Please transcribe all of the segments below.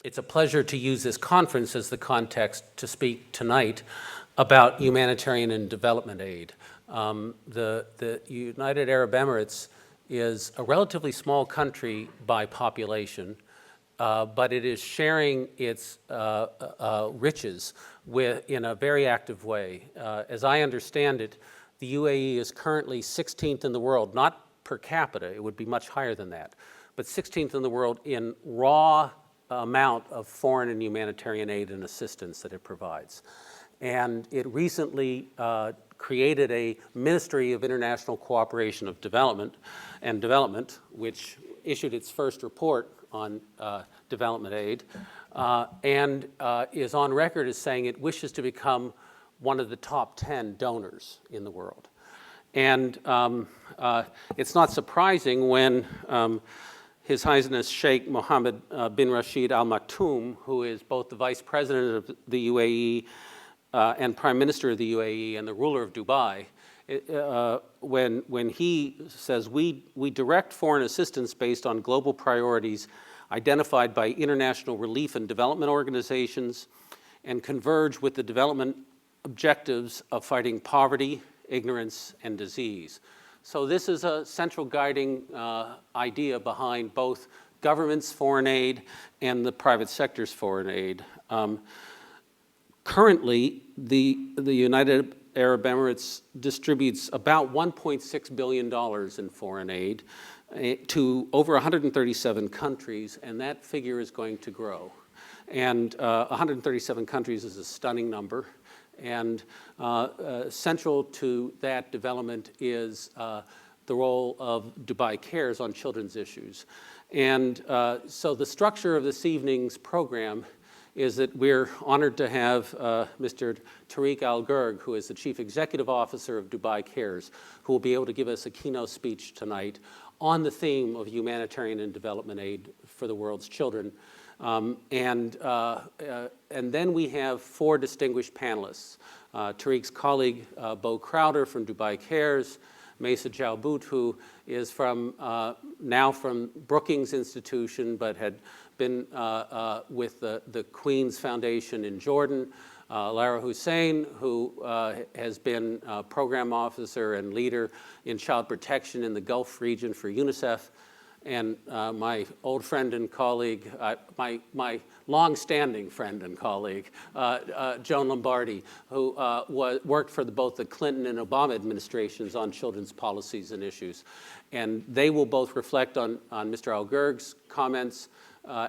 It's a pleasure to use this conference as the context to speak tonight about humanitarian and development aid. The United Arab Emirates is a relatively small country by population, but it is sharing its riches in a very active way. As I understand it, the UAE is currently 16th in the world, not per capita, it would be much higher than that, but 16th in the world in raw amount of foreign and humanitarian aid and assistance that it provides. And it recently created a Ministry of International Cooperation of Development, which issued its first report on development aid, and is on record as saying it wishes to become one of the top 10 donors in the world. And it's not surprising when His Highness Sheikh Mohammed bin Rashid Al Maktoum, who is both the Vice President of the UAE and Prime Minister of the UAE and the ruler of Dubai, when he says, we direct foreign assistance based on global priorities identified by international relief and development organizations and converge with the development objectives of fighting poverty, ignorance, and disease. So this is a central guiding idea behind both government's foreign aid and the private sector's foreign aid. Currently, the United Arab Emirates distributes about $1.6 billion in foreign aid to over 137 countries, and that figure is going to grow. And 137 countries is a stunning number. And central to that development is the role of Dubai Cares on children's issues. And so the structure of this evening's program is that we're honored to have Mr. Tariq Al Gurg, who is the Chief Executive Officer of Dubai Cares, who will be able to give us a keynote speech tonight on the theme of humanitarian and development aid for the world's children. And then we have four distinguished panelists. Tariq's colleague, Beau Crowder from Dubai Cares, Mesa Jalbout, who is now from Brookings Institution, but had been with the Queen's Foundation in Jordan, Lara Hussein, who has been program officer and leader in child protection in the Gulf region for UNICEF, and my old friend and colleague, my long-standing friend and colleague, Joan Lombardi, who worked for both the Clinton and Obama administrations on children's policies and issues. And they will both reflect on Mr. Al Gurg's comments,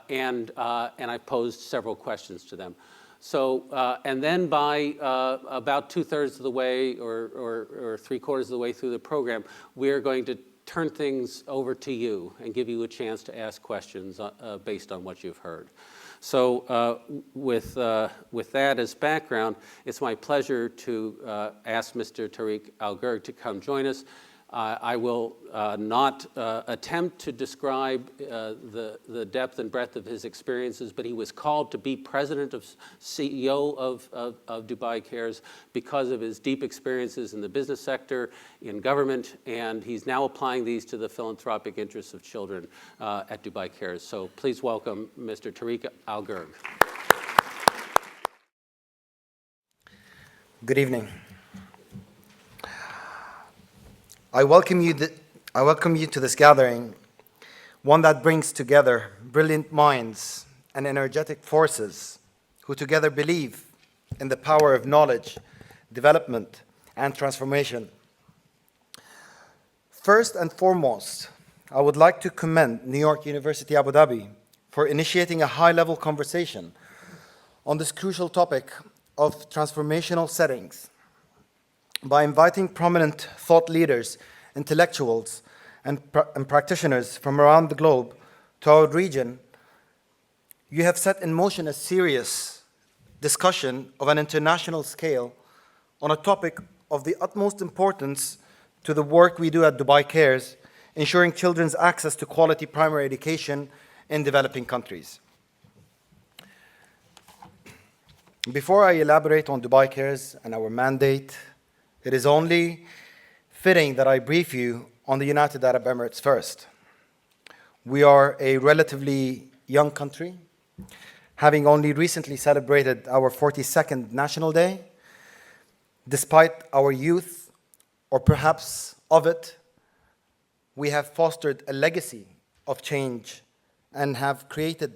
and I posed several questions to them. So, and then by about 2/3 of the way or 3/4 of the way through the program, we are going to turn things over to you and give you a chance to ask questions based on what you've heard. So with that as background, it's my pleasure to ask Mr. Tariq Al Gurg to come join us. I will not attempt to describe the depth and breadth of his experiences, but he was called to be president of CEO of Dubai Cares because of his deep experiences in the business sector, in government, and he's now applying these to the philanthropic interests of children at Dubai Cares. So please welcome Mr. Tariq Al Gurg. Good evening. I welcome you to this gathering, one that brings together brilliant minds and energetic forces who together believe in the power of knowledge, development, and transformation. First and foremost, I would like to commend New York University Abu Dhabi for initiating a high-level conversation on this crucial topic of transformational settings. By inviting prominent thought leaders, intellectuals, and practitioners from around the globe to our region, you have set in motion a serious discussion of an international scale on a topic of the utmost importance to the work we do at Dubai Cares, ensuring children's access to quality primary education in developing countries. Before I elaborate on Dubai Cares and our mandate, it is only fitting that I brief you on the United Arab Emirates first. We are a relatively young country, having only recently celebrated our 42nd National Day. Despite our youth, or perhaps of it, we have fostered a legacy of change and have created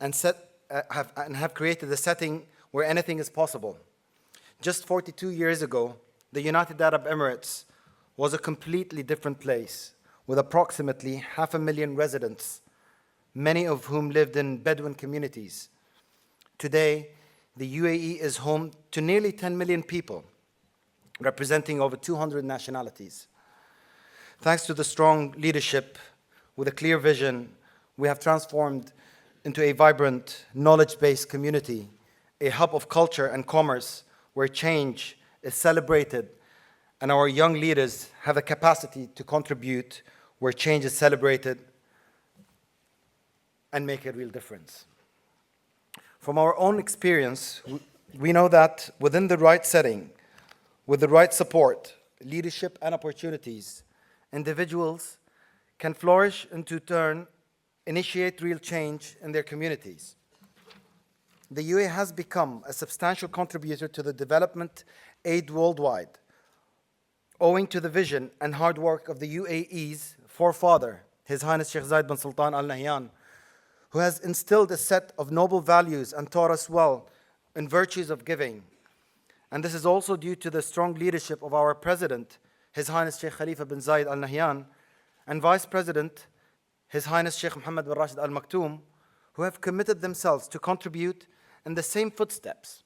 have created a setting where anything is possible. Just 42 years ago, the United Arab Emirates was a completely different place, with approximately 500,000 residents, many of whom lived in Bedouin communities. Today, the UAE is home to nearly 10 million people, representing over 200 nationalities. Thanks to the strong leadership with a clear vision, we have transformed into a vibrant, knowledge-based community, a hub of culture and commerce where change is celebrated and our young leaders have the capacity to contribute where change is celebrated and make a real difference. From our own experience, we know that within the right setting, with the right support, leadership, and opportunities, individuals can flourish and to turn, initiate real change in their communities. The UAE has become a substantial contributor to the development aid worldwide, owing to the vision and hard work of the UAE's forefather, His Highness Sheikh Zayed bin Sultan Al Nahyan, who has instilled a set of noble values and taught us well in virtues of giving. And this is also due to the strong leadership of our President, His Highness Sheikh Khalifa bin Zayed Al Nahyan, and Vice President, His Highness Sheikh Mohammed bin Rashid Al Maktoum, who have committed themselves to contribute in the same footsteps.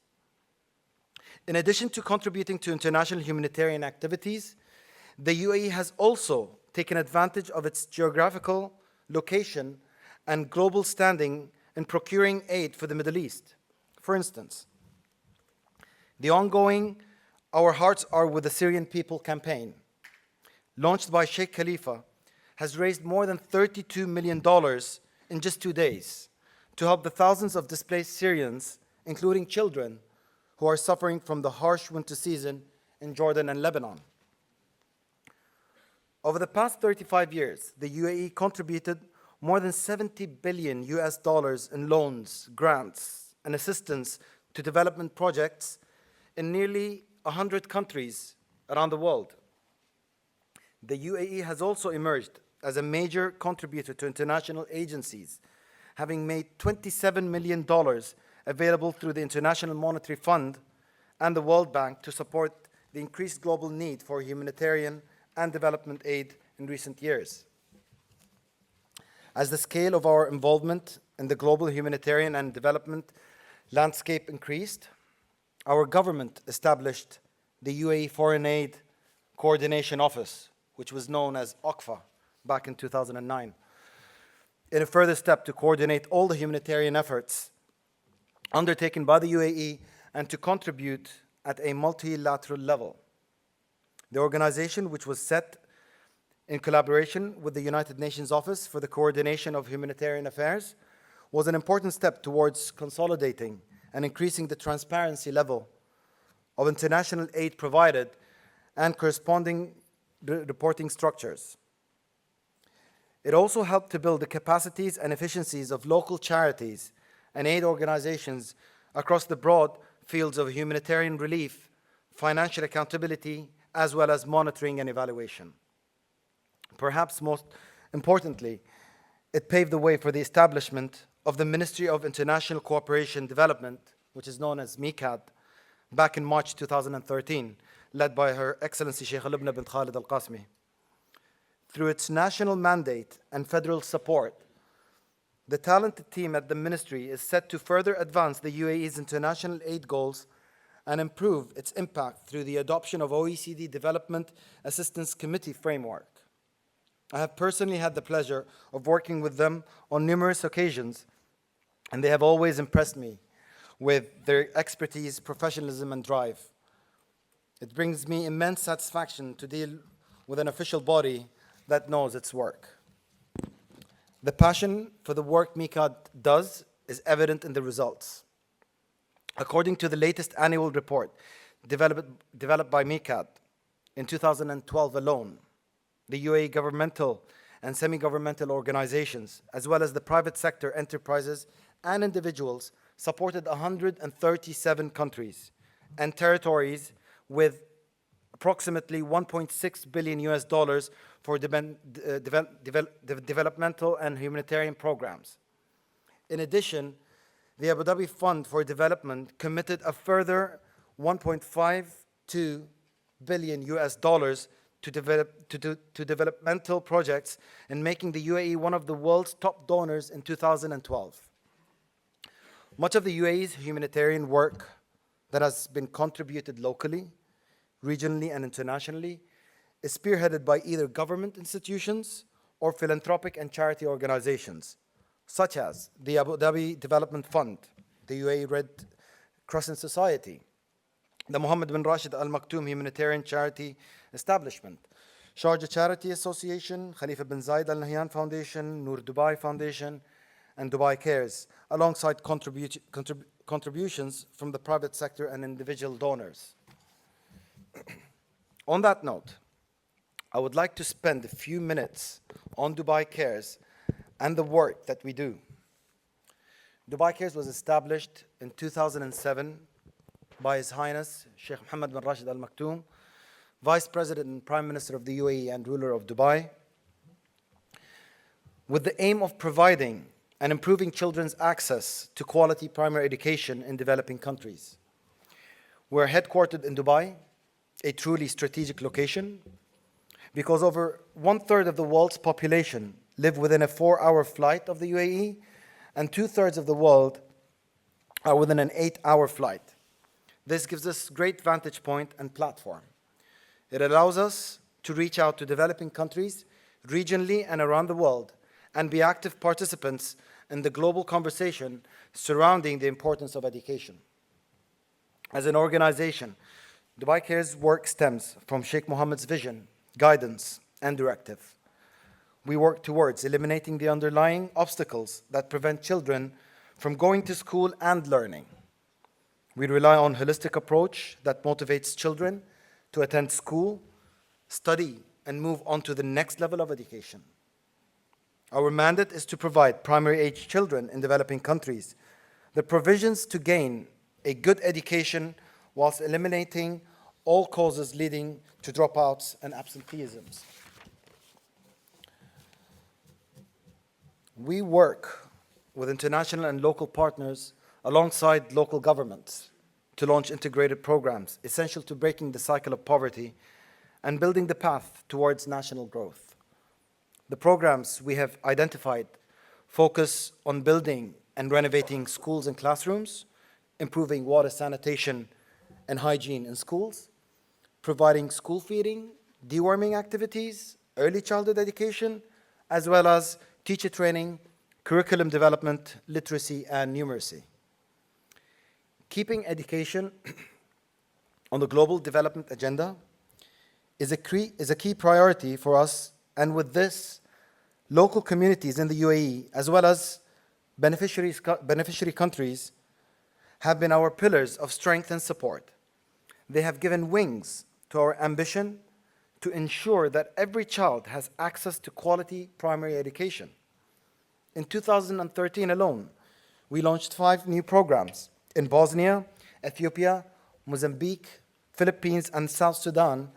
In addition to contributing to international humanitarian activities, the UAE has also taken advantage of its geographical location and global standing in procuring aid for the Middle East. For instance, the ongoing Our Hearts Are With the Syrian People campaign, launched by Sheikh Khalifa, has raised more than $32 million in just 2 days to help the thousands of displaced Syrians, including children, who are suffering from the harsh winter season in Jordan and Lebanon. Over the past 35 years, the UAE contributed more than 70 billion US dollars in loans, grants, and assistance to development projects in nearly 100 countries around the world. The UAE has also emerged as a major contributor to international agencies, having made $27 million available through the International Monetary Fund and the World Bank to support the increased global need for humanitarian and development aid in recent years. As the scale of our involvement in the global humanitarian and development landscape increased, our government established the UAE Foreign Aid Coordination Office, which was known as OCFA back in 2009, in a further step to coordinate all the humanitarian efforts undertaken by the UAE and to contribute at a multilateral level. The organization, which was set in collaboration with the United Nations Office for the Coordination of Humanitarian Affairs, was an important step towards consolidating and increasing the transparency level of international aid provided and corresponding reporting structures. It also helped to build the capacities and efficiencies of local charities and aid organizations across the broad fields of humanitarian relief, financial accountability, as well as monitoring and evaluation. Perhaps most importantly, it paved the way for the establishment of the Ministry of International Cooperation Development, which is known as MICAD, back in March 2013, led by Her Excellency Sheikh Lubna bint Khalid Al Qasmi. Through its national mandate and federal support, the talented team at the ministry is set to further advance the UAE's international aid goals and improve its impact through the adoption of OECD Development Assistance Committee framework. I have personally had the pleasure of working with them on numerous occasions, and they have always impressed me with their expertise, professionalism, and drive. It brings me immense satisfaction to deal with an official body that knows its work. The passion for the work MICAD does is evident in the results. According to the latest annual report developed by MICAD in 2012 alone, the UAE governmental and semi-governmental organizations, as well as the private sector enterprises and individuals supported 137 countries and territories with approximately 1.6 billion US dollars for developmental and humanitarian programs. In addition, the Abu Dhabi Fund for Development committed a further 1.52 billion US dollars to developmental projects and making the UAE one of the world's top donors in 2012. Much of the UAE's humanitarian work that has been contributed locally, regionally, and internationally is spearheaded by either government institutions or philanthropic and charity organizations, such as the Abu Dhabi Development Fund, the UAE Red Crescent Society, the Mohammed bin Rashid Al Maktoum Humanitarian Charity Establishment, Sharjah Charity Association, Khalifa bin Zayed Al Nahyan Foundation, Noor Dubai Foundation, and Dubai Cares, alongside contributions from the private sector and individual donors. On that note, I would like to spend a few minutes on Dubai Cares and the work that we do. Dubai Cares was established in 2007 by His Highness Sheikh Mohammed bin Rashid Al Maktoum, Vice President and Prime Minister of the UAE and ruler of Dubai, with the aim of providing and improving children's access to quality primary education in developing countries. We're headquartered in Dubai, a truly strategic location, because over 1/3 of the world's population live within a 4-hour flight of the UAE, and 2/3 of the world are within an 8-hour flight. This gives us great vantage point and platform. It allows us to reach out to developing countries regionally and around the world and be active participants in the global conversation surrounding the importance of education. As an organization, Dubai Cares work stems from Sheikh Mohammed's vision, guidance, and directive. We work towards eliminating the underlying obstacles that prevent children from going to school and learning. We rely on a holistic approach that motivates children to attend school, study, and move on to the next level of education. Our mandate is to provide primary-age children in developing countries the provisions to gain a good education whilst eliminating all causes leading to dropouts and absenteeisms. We work with international and local partners alongside local governments to launch integrated programs essential to breaking the cycle of poverty and building the path towards national growth. The programs we have identified focus on building and renovating schools and classrooms, improving water sanitation and hygiene in schools, providing school feeding, deworming activities, early childhood education, as well as teacher training, curriculum development, literacy, and numeracy. Keeping education on the global development agenda is a key priority for us, and with this, local communities in the UAE, as well as beneficiary countries, have been our pillars of strength and support. They have given wings to our ambition to ensure that every child has access to quality primary education. In 2013 alone, we launched 5 new programs in Bosnia, Ethiopia, Mozambique, Philippines, and South Sudan,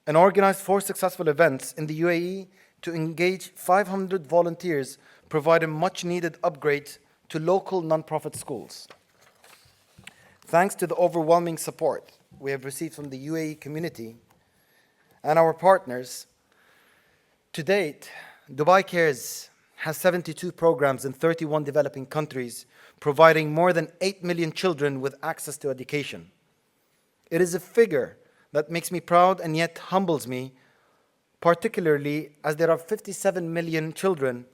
and organized 4 successful events in the UAE to engage 500 volunteers, providing much-needed upgrades to local nonprofit schools. Thanks to the overwhelming support we have received from the UAE community and our partners, to date, Dubai Cares has 72 programs in 31 developing countries, providing more than 8 million children with access to education. It is a figure that makes me proud and yet humbles me, particularly as there are 57 million children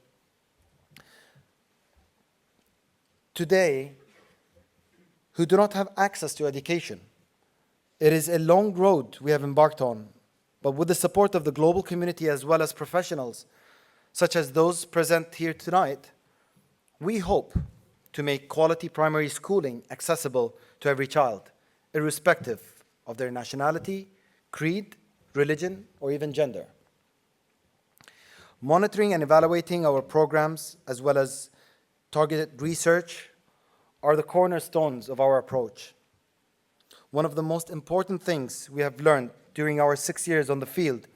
today who do not have access to education. It is a long road we have embarked on, but with the support of the global community as well as professionals, such as those present here tonight, we hope to make quality primary schooling accessible to every child, irrespective of their nationality, creed, religion, or even gender. Monitoring and evaluating our programs, as well as targeted research are the cornerstones of our approach. One of the most important things we have learned during our 6 years on the field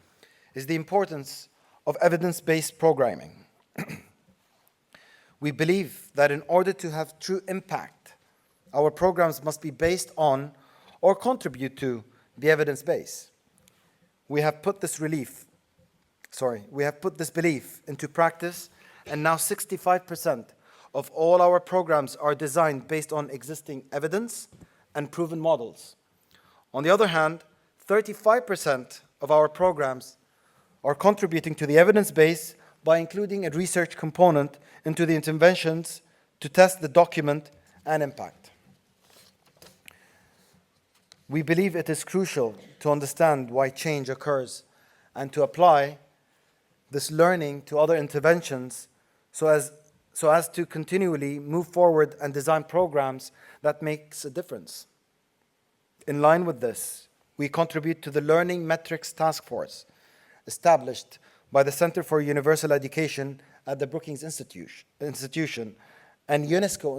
is the importance of evidence-based programming. We believe that in order to have true impact, our programs must be based on or contribute to the evidence base. We have put this belief into practice, and now 65% of all our programs are designed based on existing evidence and proven models. On the other hand, 35% of our programs are contributing to the evidence base by including a research component into the interventions to test the document and impact. We believe it is crucial to understand why change occurs and to apply this learning to other interventions so as to continually move forward and design programs that makes a difference. In line with this, we contribute to the Learning Metrics Task Force established by the Center for Universal Education at the Brookings Institution and UNESCO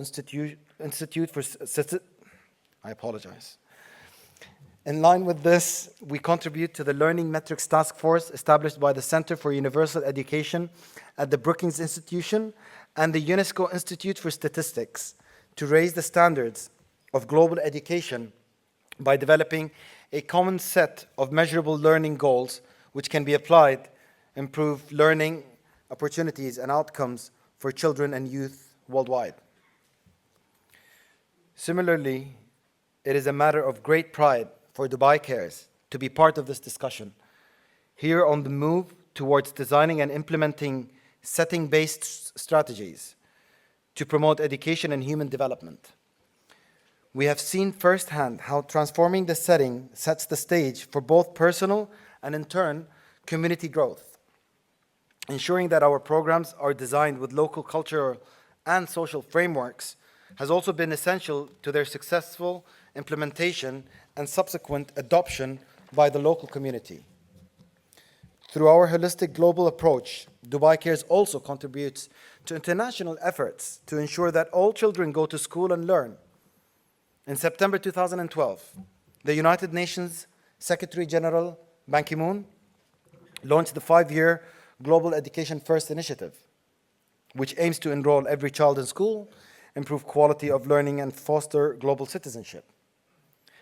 Institute for I apologize. In line with this, we contribute to the Learning Metrics Task Force established by the Center for Universal Education at the Brookings Institution and the UNESCO Institute for Statistics to raise the standards of global education by developing a common set of measurable learning goals which can be applied, improve learning opportunities and outcomes for children and youth worldwide. Similarly, it is a matter of great pride for Dubai Cares to be part of this discussion, here on the move towards designing and implementing setting-based strategies to promote education and human development. We have seen firsthand how transforming the setting sets the stage for both personal and, in turn, community growth. Ensuring that our programs are designed with local cultural and social frameworks has also been essential to their successful implementation and subsequent adoption by the local community. Through our holistic global approach, Dubai Cares also contributes to international efforts to ensure that all children go to school and learn. In September 2012, the United Nations Secretary General Ban Ki-moon launched the 5-year Global Education First initiative, which aims to enroll every child in school, improve quality of learning, and foster global citizenship.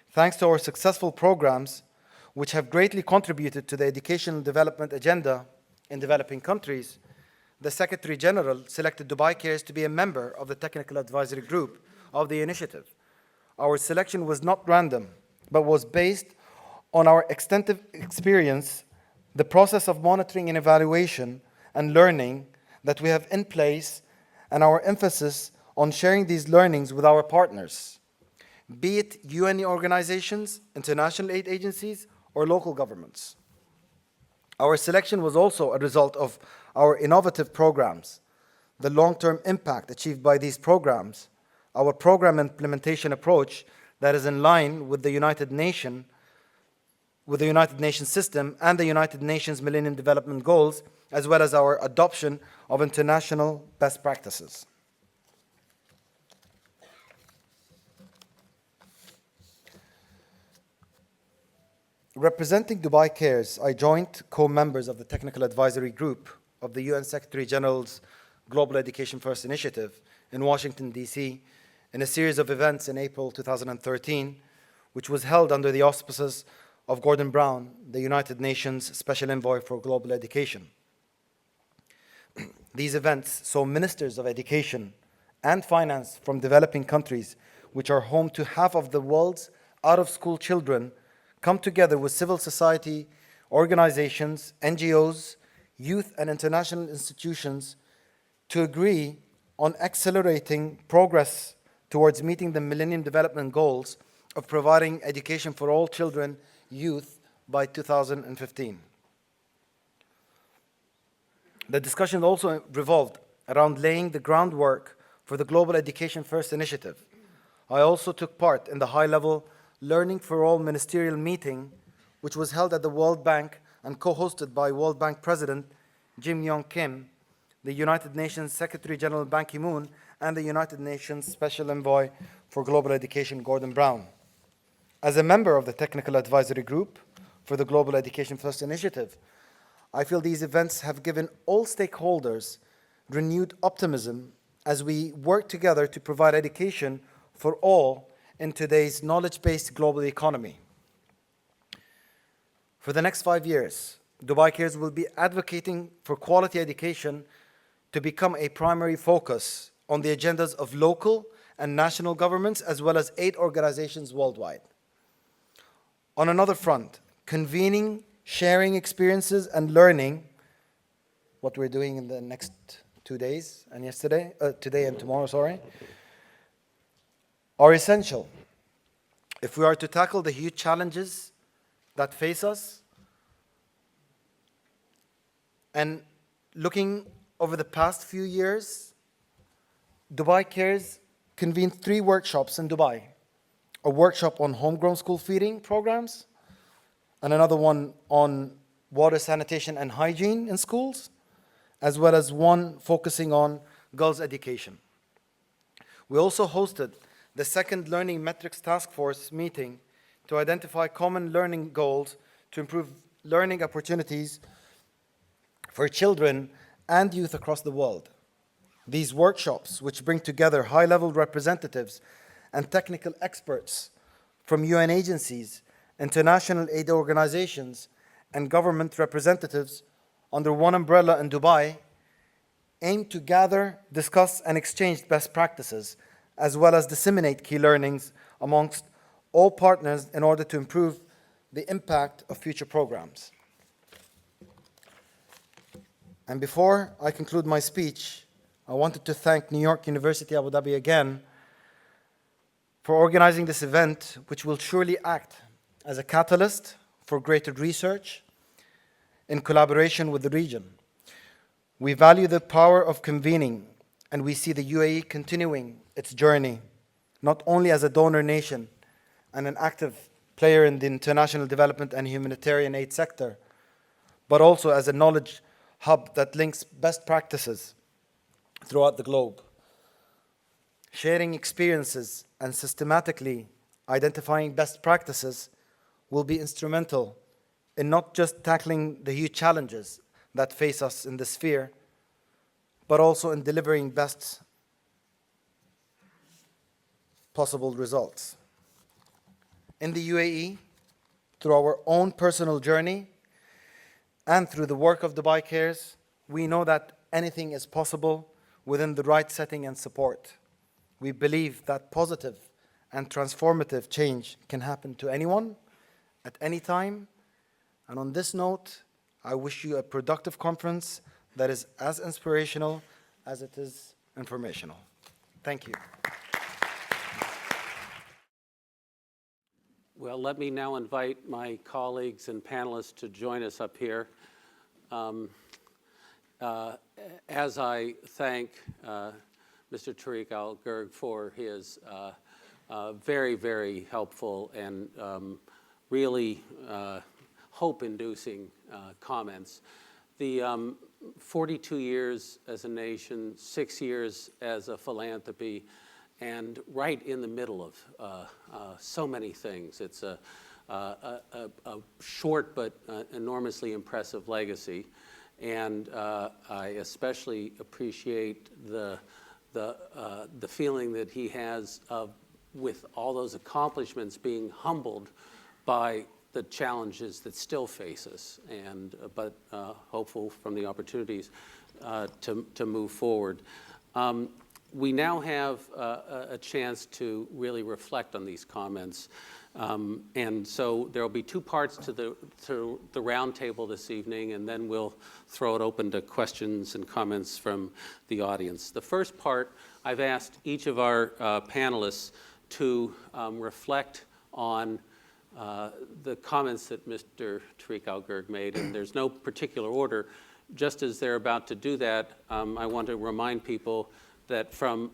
Thanks to our successful programs, which have greatly contributed to the educational development agenda in developing countries, the Secretary General selected Dubai Cares to be a member of the Technical Advisory Group of the initiative. Our selection was not random, but was based on our extensive experience, the process of monitoring and evaluation and learning that we have in place, and our emphasis on sharing these learnings with our partners, be it UN organizations, international aid agencies, or local governments. Our selection was also a result of our innovative programs, the long-term impact achieved by these programs, our program implementation approach that is in line with the United Nations system and the United Nations Millennium Development Goals, as well as our adoption of international best practices. Representing Dubai Cares, I joined co-members of the Technical Advisory Group of the UN Secretary General's Global Education First initiative in Washington, D.C., in a series of events in April 2013, which was held under the auspices of Gordon Brown, the United Nations Special Envoy for Global Education. These events saw ministers of education and finance from developing countries, which are home to half of the world's out-of-school children, come together with civil society organizations, NGOs, youth and international institutions to agree on accelerating progress towards meeting the Millennium Development Goals of providing education for all children, youth by 2015. The discussion also revolved around laying the groundwork for the Global Education First initiative. I also took part in the high-level Learning for All ministerial meeting, which was held at the World Bank and co-hosted by World Bank President Jim Yong Kim, the United Nations Secretary General Ban Ki-moon, and the United Nations Special Envoy for Global Education, Gordon Brown. As a member of the Technical Advisory Group for the Global Education First Initiative, I feel these events have given all stakeholders renewed optimism as we work together to provide education for all in today's knowledge-based global economy. For the next 5 years, Dubai Cares will be advocating for quality education to become a primary focus on the agendas of local and national governments, as well as aid organizations worldwide. On another front, convening, sharing experiences, and learning, what we're doing in the next 2 days and today and tomorrow, are essential if we are to tackle the huge challenges that face us. And looking over the past few years, Dubai Cares convened 3 workshops in Dubai. A workshop on homegrown school feeding programs, and another one on water sanitation and hygiene in schools, as well as one focusing on girls' education. We also hosted the second Learning Metrics Task Force meeting to identify common learning goals to improve learning opportunities for children and youth across the world. These workshops, which bring together high-level representatives and technical experts from UN agencies, international aid organizations, and government representatives under one umbrella in Dubai, aim to gather, discuss, and exchange best practices, as well as disseminate key learnings amongst all partners in order to improve the impact of future programs. And before I conclude my speech, I wanted to thank New York University Abu Dhabi again for organizing this event, which will surely act as a catalyst for greater research in collaboration with the region. We value the power of convening, and we see the UAE continuing its journey, not only as a donor nation and an active player in the international development and humanitarian aid sector, but also as a knowledge hub that links best practices throughout the globe. Sharing experiences and systematically identifying best practices will be instrumental in not just tackling the huge challenges that face us in this sphere, but also in delivering best possible results. In the UAE, through our own personal journey and through the work of Dubai Cares, we know that anything is possible within the right setting and support. We believe that positive and transformative change can happen to anyone, at any time. And on this note, I wish you a productive conference that is as inspirational as it is informational. Thank you. Well, let me now invite my colleagues and panelists to join us up here. As I thank Mr. Tariq Al Gurg for his very, very helpful and really hope-inducing comments. The 42 years as a nation, 6 years as a philanthropy, and right in the middle of so many things. It's a short but enormously impressive legacy. And I especially appreciate the feeling that he has of, with all those accomplishments, being humbled by the challenges that still face us, and but hopeful from the opportunities to move forward. We now have a chance to really reflect on these comments. And so there will be 2 parts to the roundtable this evening, and then we'll throw it open to questions and comments from the audience. The first part, I've asked each of our panelists to reflect on the comments that Mr. Tariq Al Gurg made, and there's no particular order. Just as they're about to do that, I want to remind people that from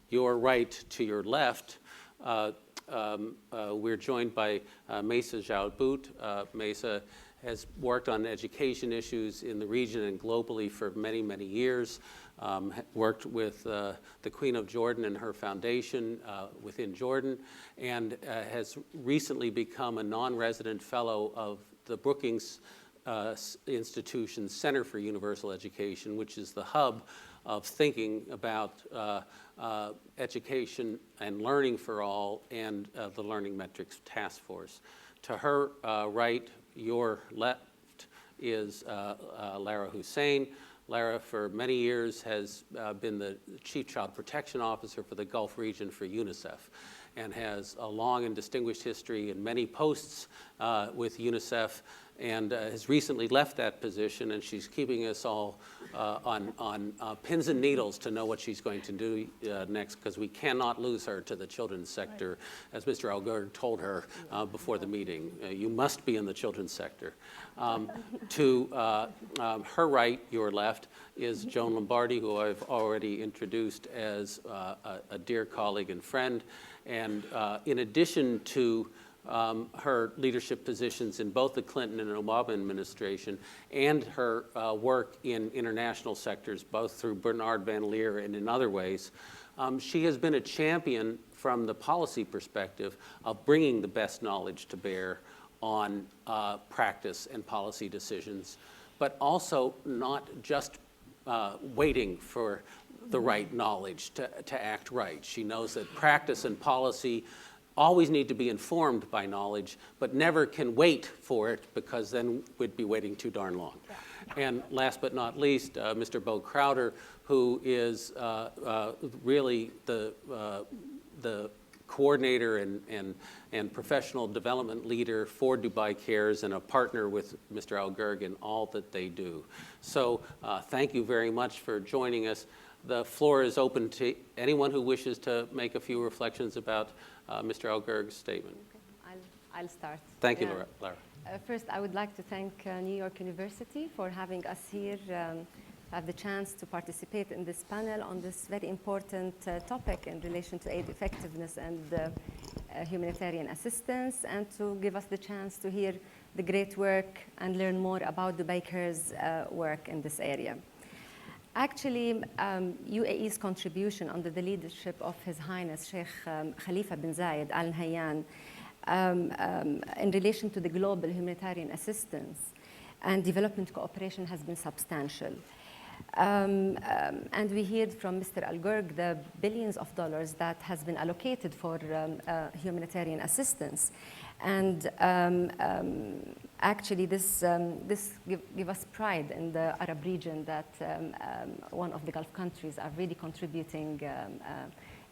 your right to your left, we're joined by Mesa Jalbout. Mesa has worked on education issues in the region and globally for many, many years. worked with the Queen of Jordan and her foundation within Jordan, and has recently become a non-resident fellow of the Brookings Institution's Center for Universal Education, which is the hub of thinking about education and learning for all, and the Learning Metrics Task Force. To her right, your left, is Lara Hussein. Lara, for many years, has been the Chief Child Protection Officer for the Gulf region for UNICEF, and has a long and distinguished history in many posts with UNICEF, and has recently left that position, and she's keeping us all on pins and needles to know what she's going to do next, because we cannot lose her to the children's sector, as Mr. Al Gurg told her before the meeting. You must be in the children's sector. To her right, your left, is Joan Lombardi, who I've already introduced as a dear colleague and friend. And in addition to her leadership positions in both the Clinton and Obama administration, and her work in international sectors, both through Bernard Van Leer and in other ways, she has been a champion from the policy perspective of bringing the best knowledge to bear on practice and policy decisions, but also not just waiting for the right knowledge to act right. She knows that practice and policy always need to be informed by knowledge, but never can wait for it, because then we'd be waiting too darn long. Yeah. And last but not least, Mr. Beau Crowder, who is really the coordinator and professional development leader for Dubai Cares, and a partner with Mr. Al Gurg in all that they do. So thank you very much for joining us. The floor is open to anyone who wishes to make a few reflections about Mr. Al Gurg's statement. Okay. I'll start. Thank you, Lara. First, I would like to thank New York University for having us here, have the chance to participate in this panel on this very important topic in relation to aid effectiveness and humanitarian assistance, and to give us the chance to hear the great work and learn more about Dubai Cares' work in this area. Actually, UAE's contribution under the leadership of His Highness Sheikh Khalifa bin Zayed Al Nahyan in relation to the global humanitarian assistance and development cooperation has been substantial. And we heard from Mr. Al Gurg the billions of dollars that has been allocated for humanitarian assistance. And actually, this give us pride in the Arab region that one of the Gulf countries are really contributing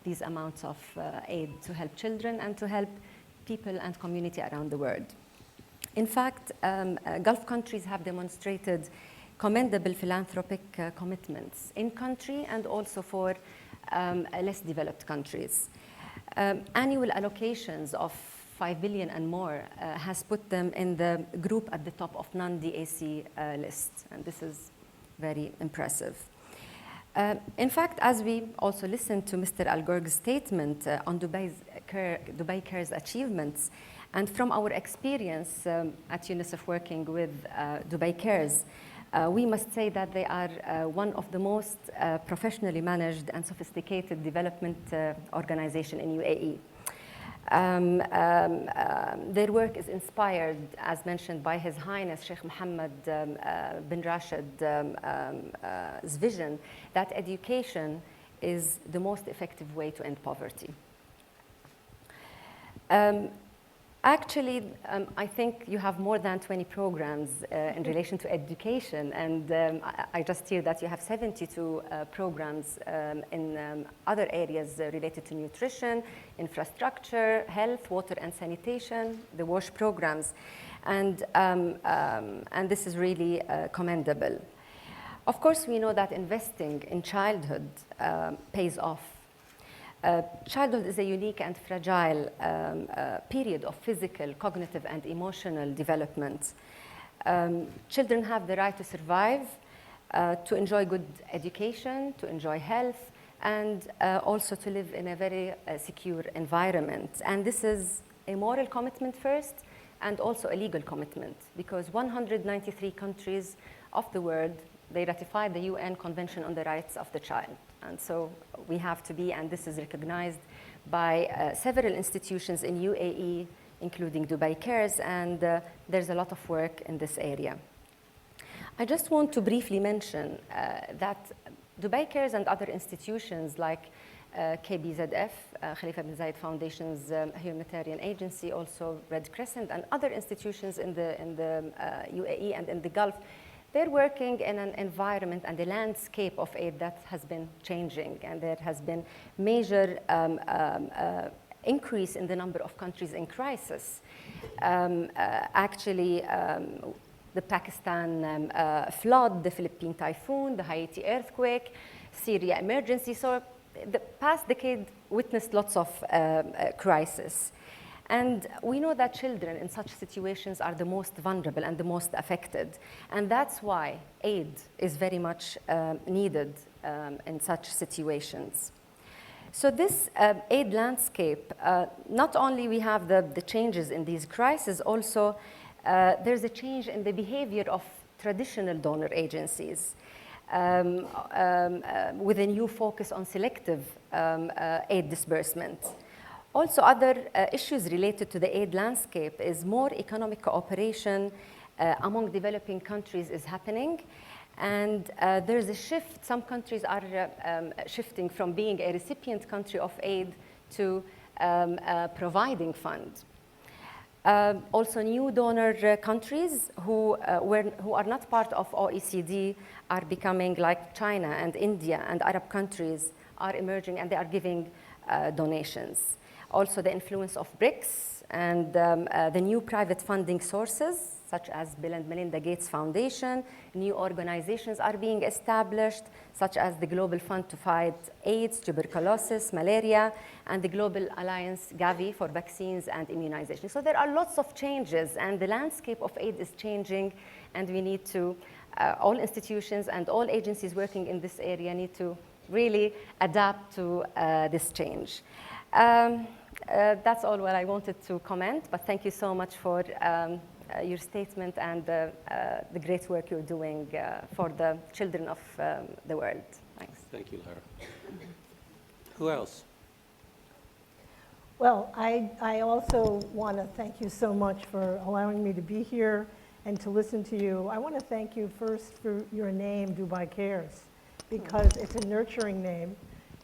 these amounts of aid to help children and to help people and community around the world. In fact, Gulf countries have demonstrated commendable philanthropic commitments in country and also for less developed countries. Annual allocations of 5 billion and more has put them in the group at the top of non-DAC list, and this is very impressive. In fact, as we also listened to Mr. Al Gurg's statement on Dubai Cares achievements, and from our experience at UNICEF working with Dubai Cares, we must say that they are one of the most professionally managed and sophisticated development organization in UAE. Their work is inspired, as mentioned, by His Highness Sheikh Mohammed bin Rashid's vision that education is the most effective way to end poverty. Actually, I think you have more than 20 programs in relation to education, and I just hear that you have 72 programs in other areas related to nutrition, infrastructure, health, water and sanitation, the WASH programs, and this is really commendable. Of course, we know that investing in childhood pays off. Childhood is a unique and fragile period of physical, cognitive, and emotional development. Children have the right to survive, to enjoy good education, to enjoy health, and also to live in a very secure environment. And this is a moral commitment first, and also a legal commitment, because 193 countries of the world they ratified the UN Convention on the Rights of the Child. And so we have to be, and this is recognized by several institutions in UAE, including Dubai Cares, and there's a lot of work in this area. I just want to briefly mention that Dubai Cares and other institutions like KBZF, Khalifa bin Zayed Foundation's humanitarian agency, also Red Crescent, and other institutions in the UAE and in the Gulf, they're working in an environment and a landscape of aid that has been changing, and there has been major increase in the number of countries in crisis. The Pakistan flood, the Philippine typhoon, the Haiti earthquake, Syria emergency. So the past decade witnessed lots of crisis. And we know that children in such situations are the most vulnerable and the most affected. And that's why aid is very much needed in such situations. So this aid landscape, not only we have the changes in these crises, also there's a change in the behavior of traditional donor agencies with a new focus on selective aid disbursement. Also, other issues related to the aid landscape is more economic cooperation among developing countries is happening. And there's a shift. Some countries are shifting from being a recipient country of aid to providing funds. Also, new donor countries who are not part of OECD are becoming, like China and India and Arab countries are emerging, and they are giving donations. Also, the influence of BRICS and the new private funding sources, such as Bill and Melinda Gates Foundation. New organizations are being established, such as the Global Fund to Fight AIDS, Tuberculosis, Malaria, and the Global Alliance, Gavi, for vaccines and immunization. So there are lots of changes, and the landscape of aid is changing, and we need to, all institutions and all agencies working in this area need to really adapt to this change. That's all what I wanted to comment, but thank you so much for your statement and the great work you're doing for the children of the world. Thanks. Thank you, Lara. Who else? Well, I also want to thank you so much for allowing me to be here and to listen to you. I want to thank you first for your name, Dubai Cares, because it's a nurturing name,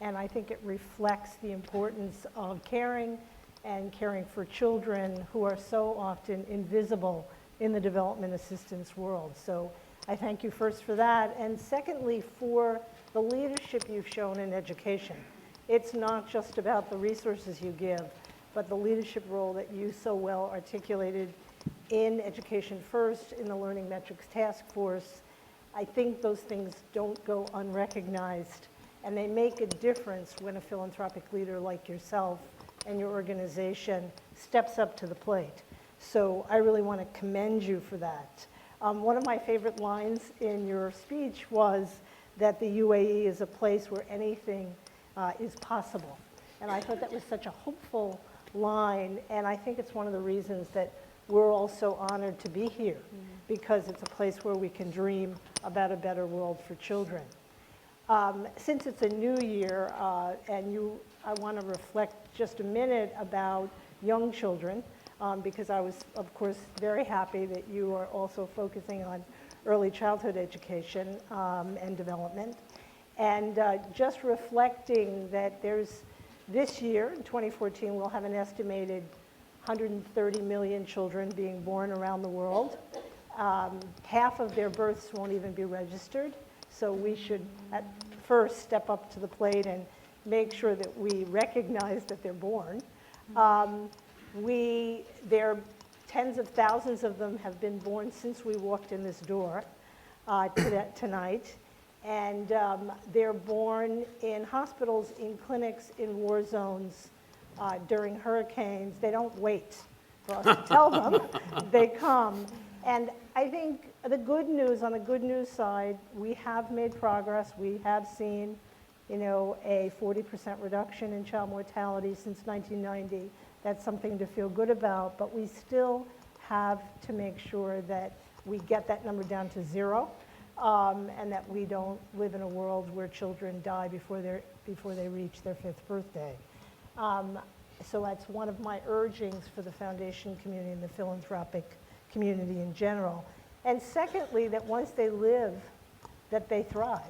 and I think it reflects the importance of caring and caring for children who are so often invisible in the development assistance world. So I thank you first for that, and secondly for the leadership you've shown in education. It's not just about the resources you give, but the leadership role that you so well articulated in Education First, in the Learning Metrics Task Force. I think those things don't go unrecognized, and they make a difference when a philanthropic leader like yourself and your organization steps up to the plate. So I really want to commend you for that. One of my favorite lines in your speech was that the UAE is a place where anything is possible. And I thought that was such a hopeful line, and I think it's one of the reasons that we're all so honored to be here, because it's a place where we can dream about a better world for children. Since it's a new year, I want to reflect just a minute about young children, because I was, of course, very happy that you are also focusing on early childhood education and development. And just reflecting that this year, in 2014, we'll have an estimated 130 million children being born around the world. Half of their births won't even be registered. So we should at first step up to the plate and make sure that we recognize that they're born. There tens of thousands of them have been born since we walked in this door tonight. And they're born in hospitals, in clinics, in war zones, during hurricanes. They don't wait for us to tell them. They come. And I think the good news, on the good news side, we have made progress. We have seen, a 40% reduction in child mortality since 1990. That's something to feel good about, but we still have to make sure that we get that number down to zero. and that we don't live in a world where children die before they reach their 5th birthday. So that's one of my urgings for the foundation community and the philanthropic community in general. And secondly, that once they live, that they thrive.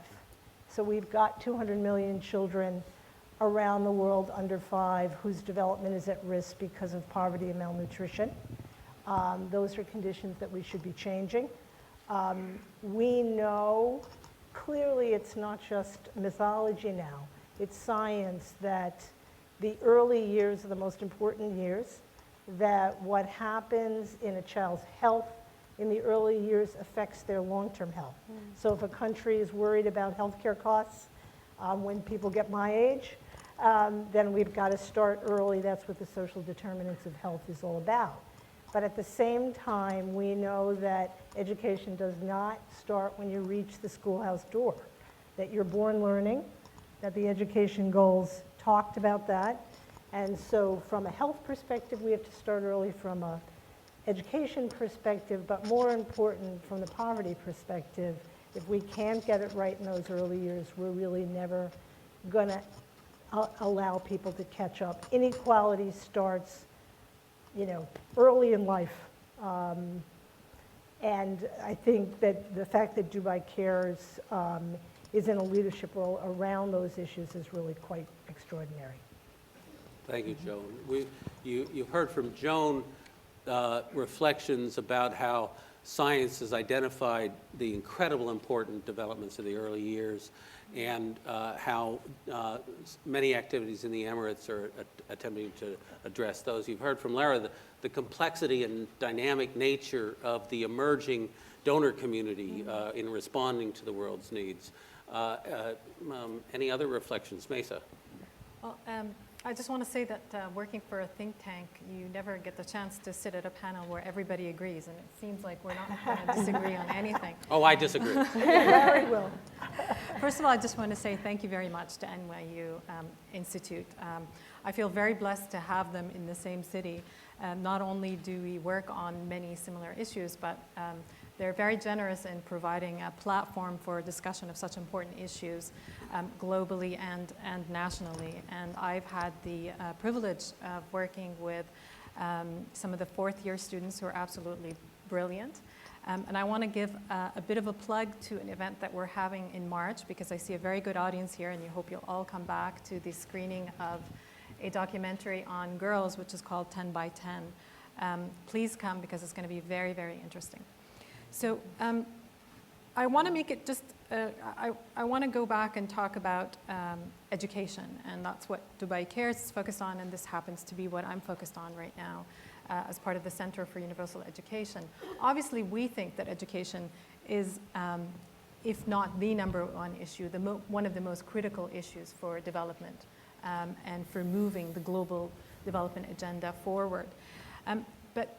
So we've got 200 million children around the world under 5 whose development is at risk because of poverty and malnutrition. Those are conditions that we should be changing. We know, clearly it's not just mythology now, it's science, that the early years are the most important years, that what happens in a child's health in the early years affects their long-term health. So if a country is worried about healthcare costs when people get my age, then we've got to start early. That's what the social determinants of health is all about. But at the same time, we know that education does not start when you reach the schoolhouse door, that you're born learning, that the education goals talked about that. And so from a health perspective, we have to start early, from a education perspective, but more important from the poverty perspective. If we can't get it right in those early years, we're really never going to allow people to catch up. Inequality starts, early in life. And I think that the fact that Dubai Cares is in a leadership role around those issues is really quite extraordinary. Thank you, Joan. You've heard from Joan reflections about how science has identified the incredible important developments of the early years, and how many activities in the Emirates are attempting to address those. You've heard from Lara the complexity and dynamic nature of the emerging donor community in responding to the world's needs. Any other reflections? Mesa? Well, I just want to say that working for a think tank, you never get the chance to sit at a panel where everybody agrees, and it seems like we're not going to disagree on anything. Oh, I disagree. Larry will. First of all, I just want to say thank you very much to NYU Institute. I feel very blessed to have them in the same city. Not only do we work on many similar issues, but they're very generous in providing a platform for discussion of such important issues globally and nationally. And I've had the privilege of working with some of the 4th-year students who are absolutely brilliant. And I want to give a bit of a plug to an event that we're having in March, because I see a very good audience here, and you hope you'll all come back to the screening of a documentary on girls, which is called 10 by 10. Please come, because it's going to be very, very interesting. So I want to make it just, I want to go back and talk about education, and that's what Dubai Cares is focused on, and this happens to be what I'm focused on right now as part of the Center for Universal Education. Obviously, we think that education is, if not the #1 issue, one of the most critical issues for development and for moving the global development agenda forward. But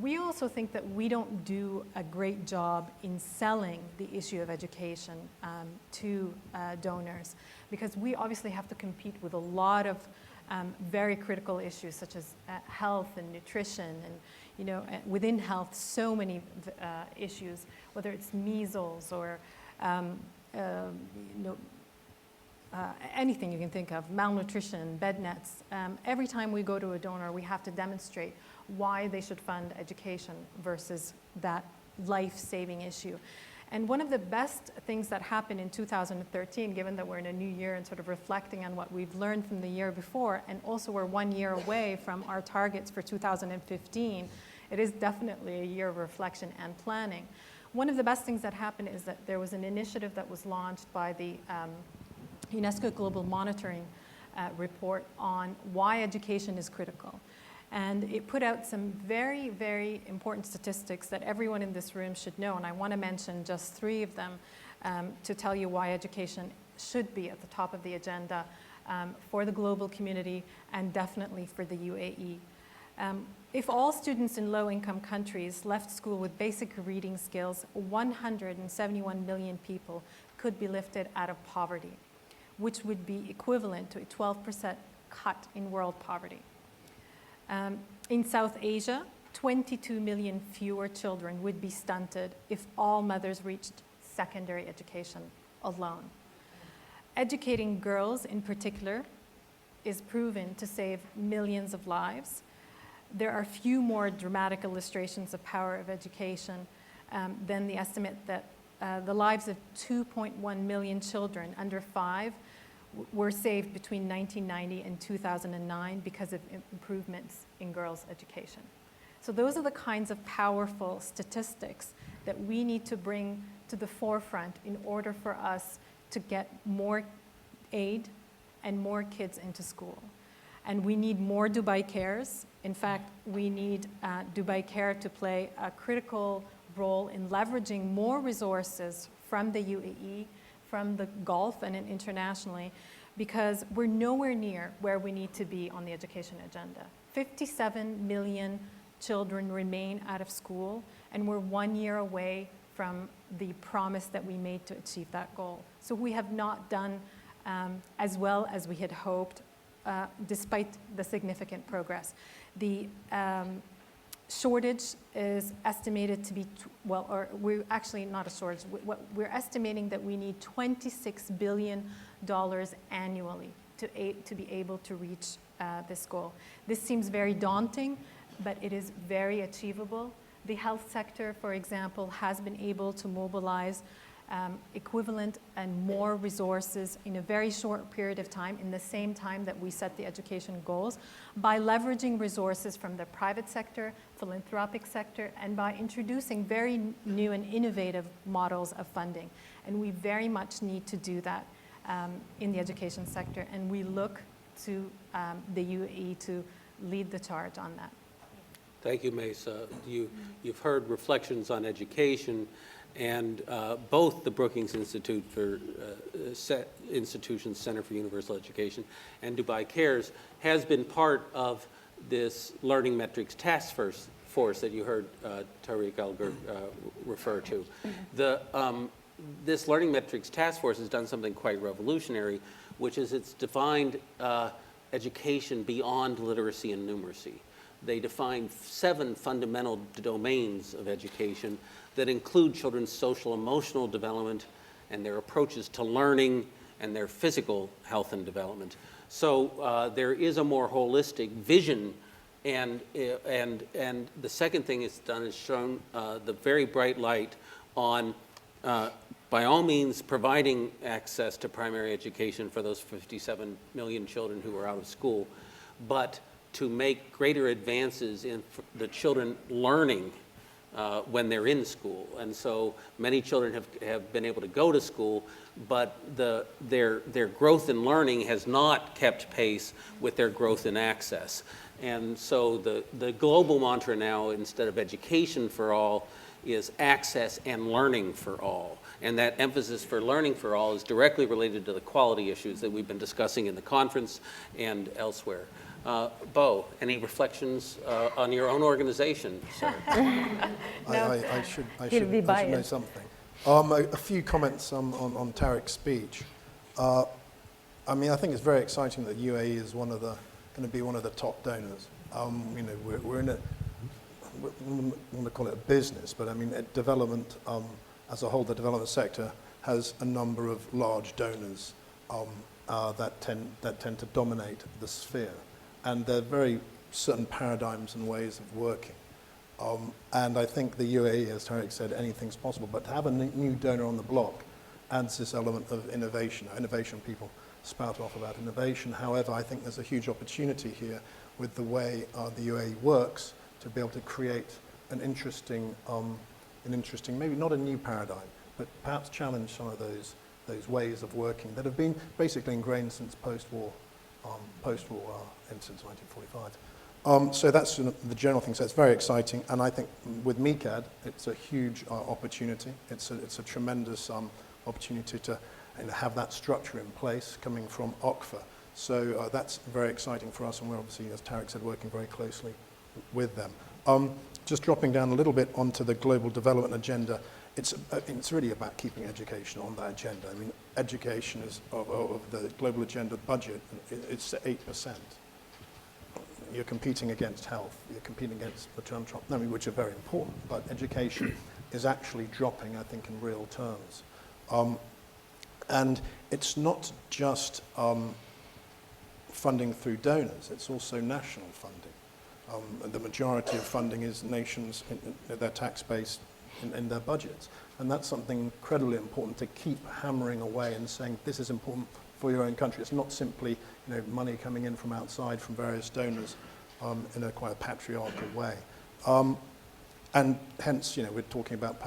we also think that we don't do a great job in selling the issue of education to donors, because we obviously have to compete with a lot of very critical issues, such as health and nutrition, and within health, so many issues, whether it's measles or anything you can think of, malnutrition, bed nets. Every time we go to a donor, we have to demonstrate why they should fund education versus that life-saving issue. And one of the best things that happened in 2013, given that we're in a new year and sort of reflecting on what we've learned from the year before, and also we're 1 year away from our targets for 2015, it is definitely a year of reflection and planning. One of the best things that happened is that there was an initiative that was launched by the UNESCO Global Monitoring report on why education is critical. And it put out some very, very important statistics that everyone in this room should know. And I want to mention just 3 of them to tell you why education should be at the top of the agenda for the global community and definitely for the UAE. If all students in low-income countries left school with basic reading skills, 171 million people could be lifted out of poverty, which would be equivalent to a 12% cut in world poverty. In South Asia, 22 million fewer children would be stunted if all mothers reached secondary education alone. Educating girls in particular is proven to save millions of lives. There are few more dramatic illustrations of power of education than the estimate that the lives of 2.1 million children under 5 were saved between 1990 and 2009 because of improvements in girls' education. So those are the kinds of powerful statistics that we need to bring to the forefront in order for us to get more aid and more kids into school. And we need more Dubai Cares. In fact, we need Dubai Care to play a critical role in leveraging more resources from the UAE, from the Gulf and internationally, because we're nowhere near where we need to be on the education agenda. 57 million children remain out of school, and we're 1 year away from the promise that we made to achieve that goal. So we have not done as well as we had hoped, despite the significant progress. The shortage is estimated to be, we're actually not a shortage. We're estimating that we need $26 billion annually to be able to reach this goal. This seems very daunting, but it is very achievable. The health sector, for example, has been able to mobilize equivalent and more resources in a very short period of time, in the same time that we set the education goals, by leveraging resources from the private sector, philanthropic sector, and by introducing very new and innovative models of funding. And we very much need to do that in the education sector, and we look to the UAE to lead the charge on that. Thank you, Mesa. You've heard reflections on education, and both the Brookings Institute for Institutions Center for Universal Education and Dubai Cares has been part of this learning metrics task force that you heard Tariq Al Gurg refer to. This learning metrics task force has done something quite revolutionary, which is it's defined education beyond literacy and numeracy. They define 7 fundamental domains of education that include children's social emotional development and their approaches to learning and their physical health and development. So there is a more holistic vision, and the second thing it's done is shown the very bright light on, by all means, providing access to primary education for those 57 million children who are out of school, but to make greater advances in the children learning when they're in school. And so many children have been able to go to school, but their growth in learning has not kept pace with their growth in access. And so the global mantra now, instead of education for all, is access and learning for all. And that emphasis for learning for all is directly related to the quality issues that we've been discussing in the conference and elsewhere. Beau, any reflections on your own organization, sir? I should know something. A few comments on Tariq's speech. I mean, I think it's very exciting that UAE is going to be one of the top donors. You know, we're in we want to call it a business, but I mean, development as a whole, the development sector has a number of large donors that tend to dominate the sphere. And there are very certain paradigms and ways of working. And I think the UAE, as Tariq said, anything's possible. But to have a new donor on the block adds this element of innovation. Innovation, people spout off about innovation. However, I think there's a huge opportunity here with the way the UAE works to be able to create an interesting, maybe not a new paradigm, but perhaps challenge some of those ways of working that have been basically ingrained since post-war, since 1945. So that's the general thing. So it's very exciting, and I think with MICAD, it's a huge opportunity. It's a tremendous opportunity to have that structure in place coming from OCFA. So that's very exciting for us, and we're obviously, as Tariq said, working very closely with them. Just dropping down a little bit onto the global development agenda. It's really about keeping education on that agenda. I mean, education is of the global agenda budget, it's 8%. You're competing against health, you're competing against maternal, which are very important, but education is actually dropping, I think, in real terms. And it's not just funding through donors, it's also national funding. The majority of funding is nations, in their tax base, in their budgets. And that's something incredibly important to keep hammering away and saying this is important for your own country. It's not simply money coming in from outside from various donors in a quite a patriarchal way. And hence, we're talking about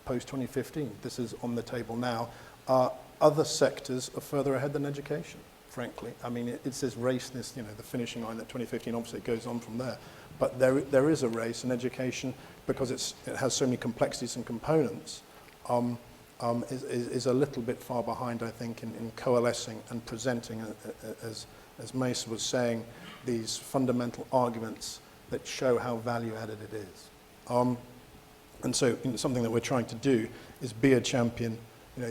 post-2015. This is on the table now. Other sectors are further ahead than education, frankly. I mean, it's this race, the finishing line at 2015, obviously it goes on from there. But there is a race in education because it has so many complexities and components, is a little bit far behind, I think, in coalescing and presenting, as Mace was saying, these fundamental arguments that show how value-added it is. And so something that we're trying to do is be a champion,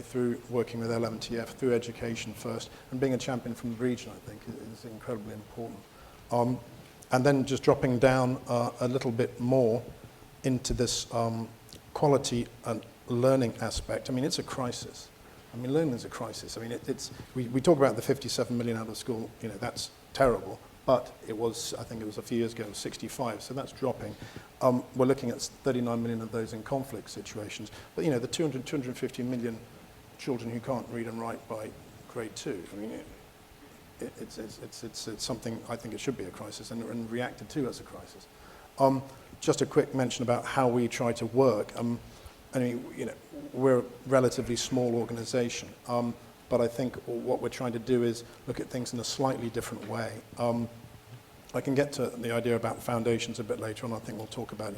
through working with LMTF, through education first, and being a champion from the region, I think, is incredibly important. And then just dropping down a little bit more into this quality and learning aspect. I mean, it's a crisis. I mean, learning is a crisis. I mean, we talk about the 57 million out of school, that's terrible. But it was, I think it was a few years ago, 65, so that's dropping. We're looking at 39 million of those in conflict situations. But, the 250 million children who can't read and write by grade 2, I mean, it's something, I think it should be a crisis and reacted to as a crisis. Just a quick mention about how we try to work. I mean, we're a relatively small organization. But I think what we're trying to do is look at things in a slightly different way. I can get to the idea about foundations a bit later on. I think we'll talk about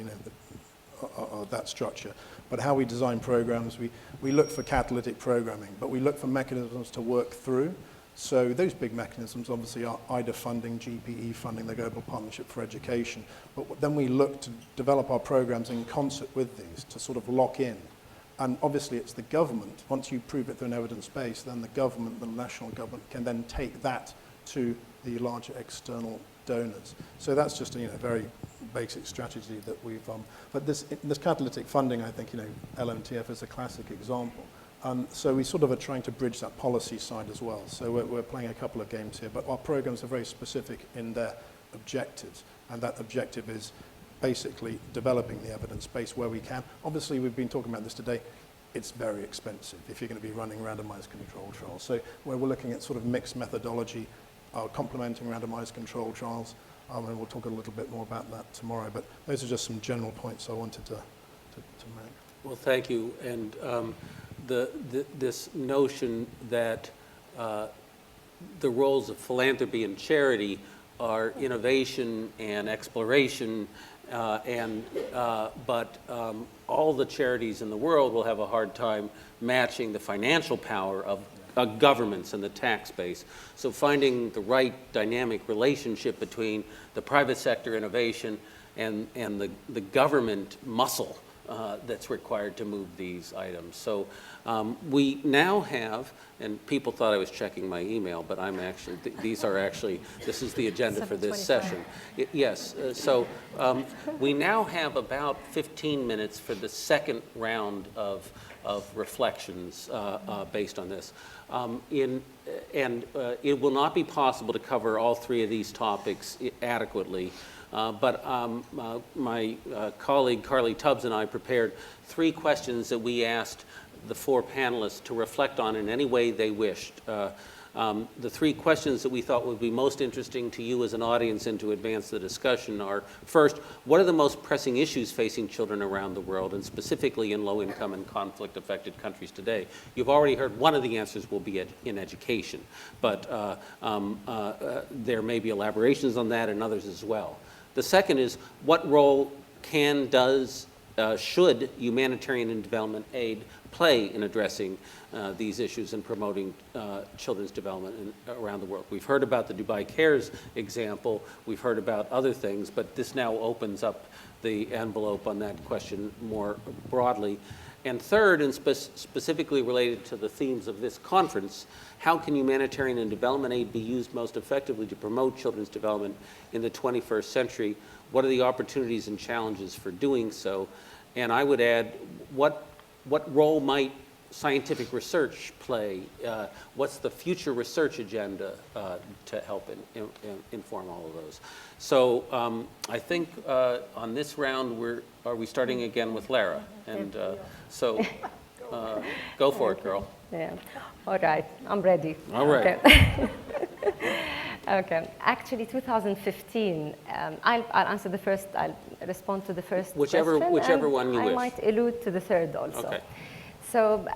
that structure. But how we design programs, we look for catalytic programming, but we look for mechanisms to work through. So those big mechanisms obviously are IDA funding, GPE funding, the Global Partnership for Education. But then we look to develop our programs in concert with these to sort of lock in. And obviously it's the government, once you prove it through an evidence base, then the government, the national government, can then take that to the larger external donors. So that's just a very basic strategy that we've, but this catalytic funding, I think, LMTF is a classic example. So we sort of are trying to bridge that policy side as well. So we're playing a couple of games here, but our programs are very specific in their objectives. And that objective is basically developing the evidence base where we can. Obviously, we've been talking about this today. It's very expensive if you're going to be running randomized control trials. So where we're looking at sort of mixed methodology, complementing randomized control trials, and we'll talk a little bit more about that tomorrow. But those are just some general points I wanted to make. Well, thank you. And this notion that the roles of philanthropy and charity are innovation and exploration, but all the charities in the world will have a hard time matching the financial power of governments and the tax base. So finding the right dynamic relationship between the private sector innovation and the government muscle that's required to move these items. So we now have, and people thought I was checking my email, but I'm actually, this is the agenda for this session. Yes, so we now have about 15 minutes for the second round of reflections based on this. It will not be possible to cover all three of these topics adequately. But my colleague Carly Tubbs and I prepared 3 questions that we asked the 4 panelists to reflect on in any way they wished. The 3 questions that we thought would be most interesting to you as an audience and to advance the discussion are, first, what are the most pressing issues facing children around the world, and specifically in low-income and conflict-affected countries today? You've already heard one of the answers will be in education, but there may be elaborations on that and others as well. The second is, what role should humanitarian and development aid play in addressing these issues and promoting children's development around the world? We've heard about the Dubai Cares example. We've heard about other things, but this now opens up the envelope on that question more broadly. And third, and specifically related to the themes of this conference, how can humanitarian and development aid be used most effectively to promote children's development in the 21st century? What are the opportunities and challenges for doing so? And I would add, what role might scientific research play? What's the future research agenda to help inform all of those? So I think on this round, are we starting again with Lara? And so go for it, girl. Yeah. All right. I'm ready. All right. Okay. Okay. Actually, 2015. I'll answer the first. I'll respond to the first whichever question, one you I wish. might allude to the third also. Okay. So,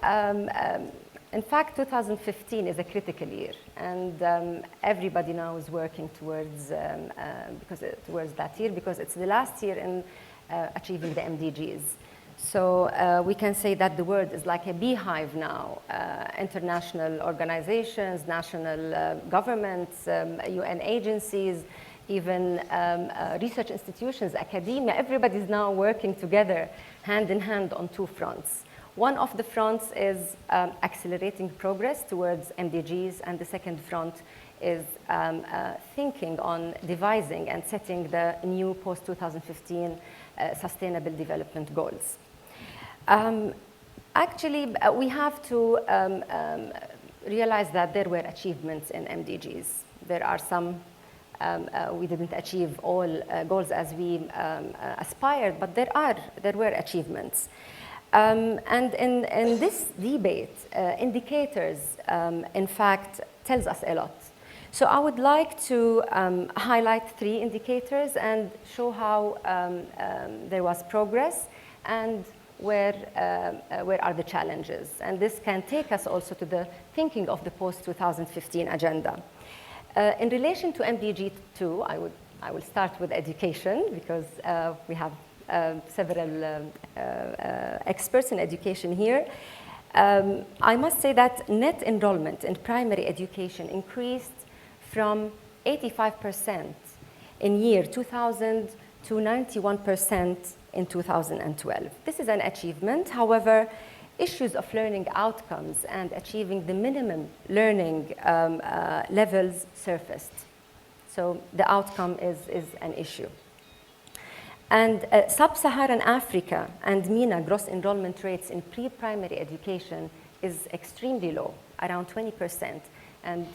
in fact, 2015 is a critical year, and everybody now is working towards towards that year because it's the last year in achieving the MDGs. So we can say that the world is like a beehive now. International organizations, national governments, UN agencies, even research institutions, academia, everybody's now working together hand in hand on two fronts. One of the fronts is accelerating progress towards MDGs, and the second front is thinking on devising and setting the new post-2015 Sustainable Development Goals. Actually, we have to realize that there were achievements in MDGs. There are some, we didn't achieve all goals as we aspired, but there were achievements. And in this debate, indicators, in fact, tells us a lot. So I would like to highlight 3 indicators and show how there was progress and where are the challenges. And this can take us also to the thinking of the post-2015 agenda. In relation to MDG 2, I will start with education because we have several experts in education here. I must say that net enrollment in primary education increased from 85% in year 2000 to 91% in 2012. This is an achievement. However, issues of learning outcomes and achieving the minimum learning levels surfaced. So the outcome is an issue. And sub-Saharan Africa and MENA gross enrollment rates in pre-primary education is extremely low, around 20%. And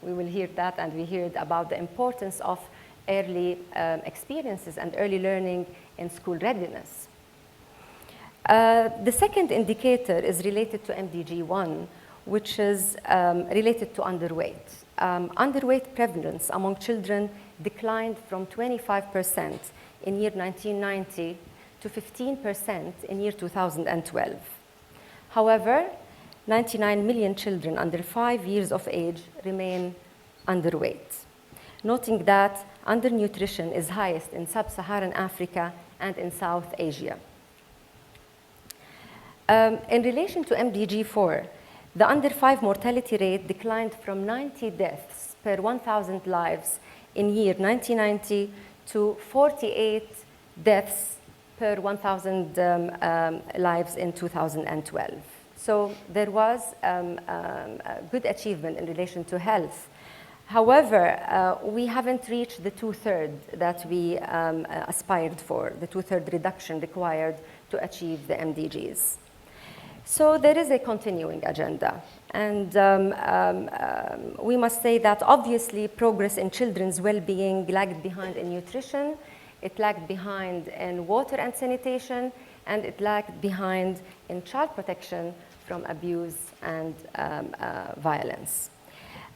we will hear that, and we heard about the importance of early experiences and early learning in school readiness. The second indicator is related to MDG 1, which is related to underweight. Underweight prevalence among children declined from 25% in year 1990 to 15% in year 2012. However, 99 million children under 5 years of age remain underweight, noting that undernutrition is highest in sub-Saharan Africa and in South Asia. In relation to MDG 4, the under 5 mortality rate declined from 90 deaths per 1,000 lives in year 1990 to 48 deaths per 1,000 lives in 2012. So there was a good achievement in relation to health. However, we haven't reached the 2/3 that we aspired for, the 2/3 reduction required to achieve the MDGs. So there is a continuing agenda. And we must say that obviously progress in children's well-being lagged behind in nutrition, it lagged behind in water and sanitation, and it lagged behind in child protection from abuse and violence.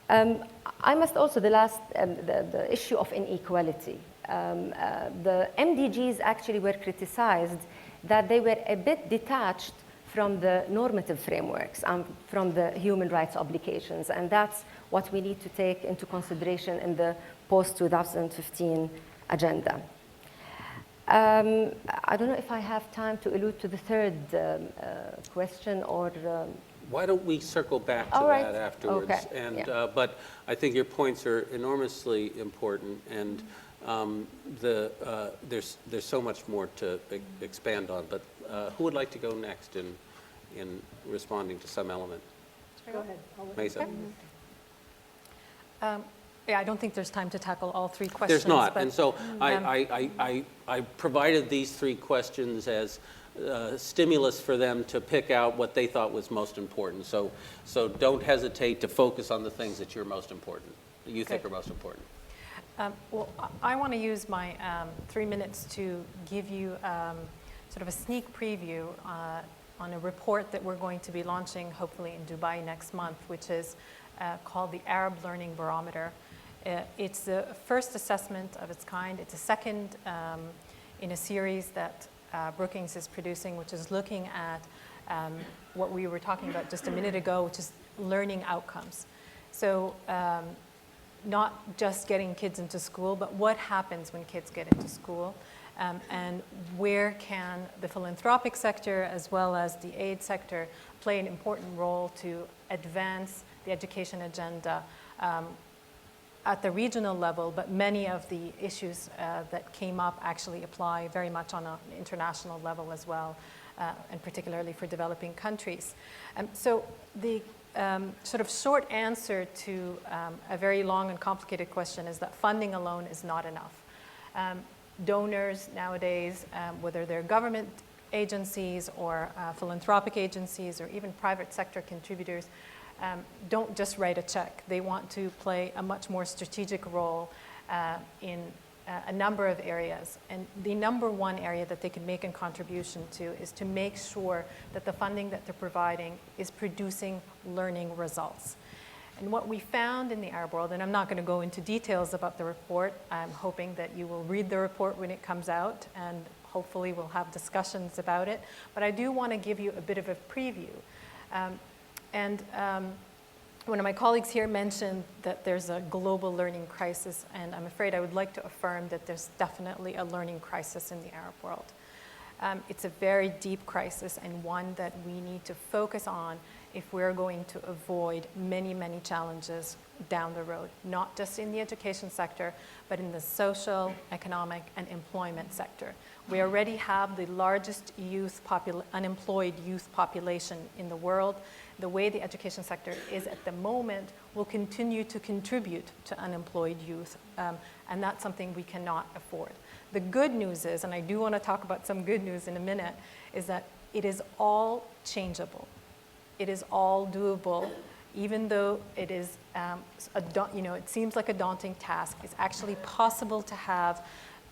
I must also, the issue of inequality. The MDGs actually were criticized that they were a bit detached from the normative frameworks, from the human rights obligations, and that's what we need to take into consideration in the post-2015 agenda. I don't know if I have time to allude to the third question or... Why don't we circle back to that afterwards? Okay. And, yeah. But I think your points are enormously important, and there's so much more to expand on. But who would like to go next in responding to some element? Go ahead. Mesa. Yeah, I don't think there's time to tackle all 3 questions. There's not, but, and so I provided these 3 questions as stimulus for them to pick out what they thought was most important. So don't hesitate to focus on the things that you're most important, that you think are most important. Well, I want to use my 3 minutes to give you sort of a sneak preview on a report that we're going to be launching hopefully in Dubai next month, which is called the Arab Learning Barometer. It's the first assessment of its kind. It's a second in a series that Brookings is producing, which is looking at what we were talking about just a minute ago, which is learning outcomes. So not just getting kids into school, but what happens when kids get into school, and where can the philanthropic sector as well as the aid sector play an important role to advance the education agenda at the regional level, but many of the issues that came up actually apply very much on an international level as well, and particularly for developing countries. So the sort of short answer to a very long and complicated question is that funding alone is not enough. Donors nowadays, whether they're government agencies or philanthropic agencies or even private sector contributors, don't just write a check. They want to play a much more strategic role in a number of areas. And the number one area that they can make a contribution to is to make sure that the funding that they're providing is producing learning results. And what we found in the Arab world, and I'm not going to go into details about the report, I'm hoping that you will read the report when it comes out, and hopefully we'll have discussions about it. But I do want to give you a bit of a preview. One of my colleagues here mentioned that there's a global learning crisis, and I'm afraid I would like to affirm that there's definitely a learning crisis in the Arab world. It's a very deep crisis and one that we need to focus on if we're going to avoid many, many challenges down the road, not just in the education sector, but in the social, economic, and employment sector. We already have the largest unemployed youth population in the world. The way the education sector is at the moment will continue to contribute to unemployed youth, and that's something we cannot afford. The good news is, and I do want to talk about some good news in a minute, is that it is all changeable. It is all doable, even though it is, it seems like a daunting task. It's actually possible to have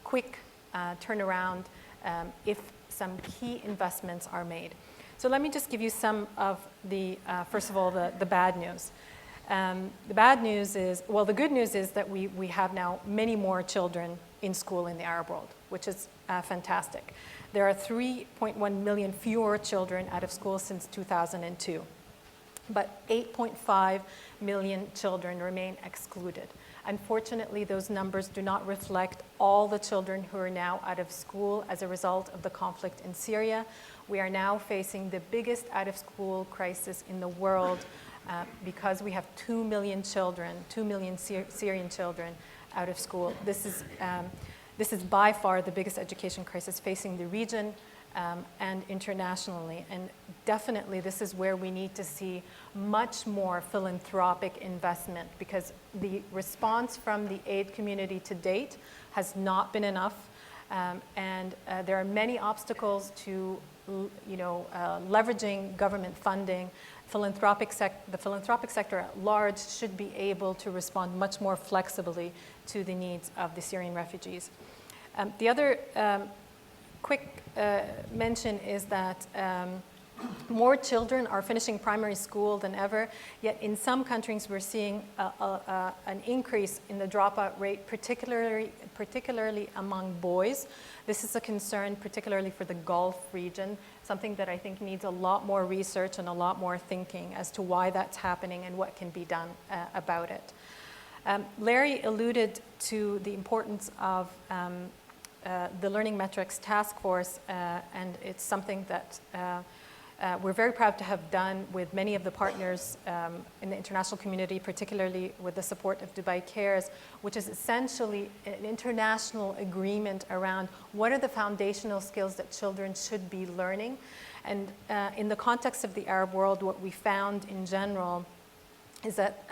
quick turnaround if some key investments are made. So let me just give you some of the, first of all, the bad news. The bad news is, well, the good news is that we have now many more children in school in the Arab world, which is fantastic. There are 3.1 million fewer children out of school since 2002, but 8.5 million children remain excluded. Unfortunately, those numbers do not reflect all the children who are now out of school as a result of the conflict in Syria. We are now facing the biggest out-of-school crisis in the world because we have 2 million children, 2 million Syrian children out of school. This is by far the biggest education crisis facing the region and internationally. And definitely this is where we need to see much more philanthropic investment, because the response from the aid community to date has not been enough. And there are many obstacles to leveraging government funding. The philanthropic sector at large should be able to respond much more flexibly to the needs of the Syrian refugees. The other quick mention is that more children are finishing primary school than ever, yet in some countries we're seeing an increase in the dropout rate, particularly among boys. This is a concern particularly for the Gulf region, something that I think needs a lot more research and a lot more thinking as to why that's happening and what can be done about it. Larry alluded to the importance of the Learning Metrics Task Force, and it's something that we're very proud to have done with many of the partners in the international community, particularly with the support of Dubai Cares, which is essentially an international agreement around what are the foundational skills that children should be learning. And in the context of the Arab world, what we found in general is that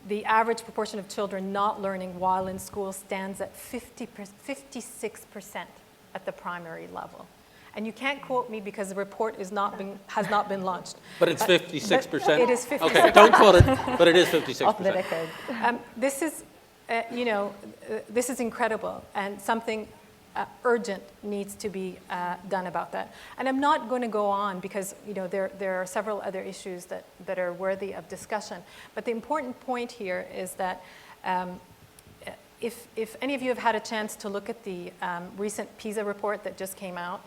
the average proportion of children not learning while in school stands at 56% at the primary level. And you can't quote me because the report has not been launched. But it's 56%? It is 56%. Okay, don't quote it, but it is 56%. Off the record. This is, this is incredible, and something urgent needs to be done about that. And I'm not going to go on because there are several other issues that are worthy of discussion. But the important point here is that if any of you have had a chance to look at the recent PISA report that just came out,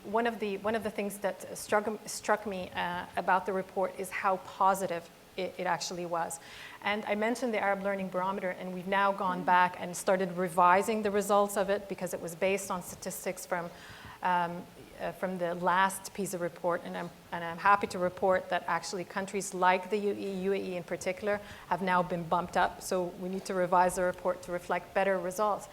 one of the things that struck me about the report is how positive it actually was. And I mentioned the Arab Learning Barometer, and we've now gone back and started revising the results of it because it was based on statistics from the last PISA report, and I'm happy to report that actually countries like the UAE in particular have now been bumped up, so we need to revise the report to reflect better results.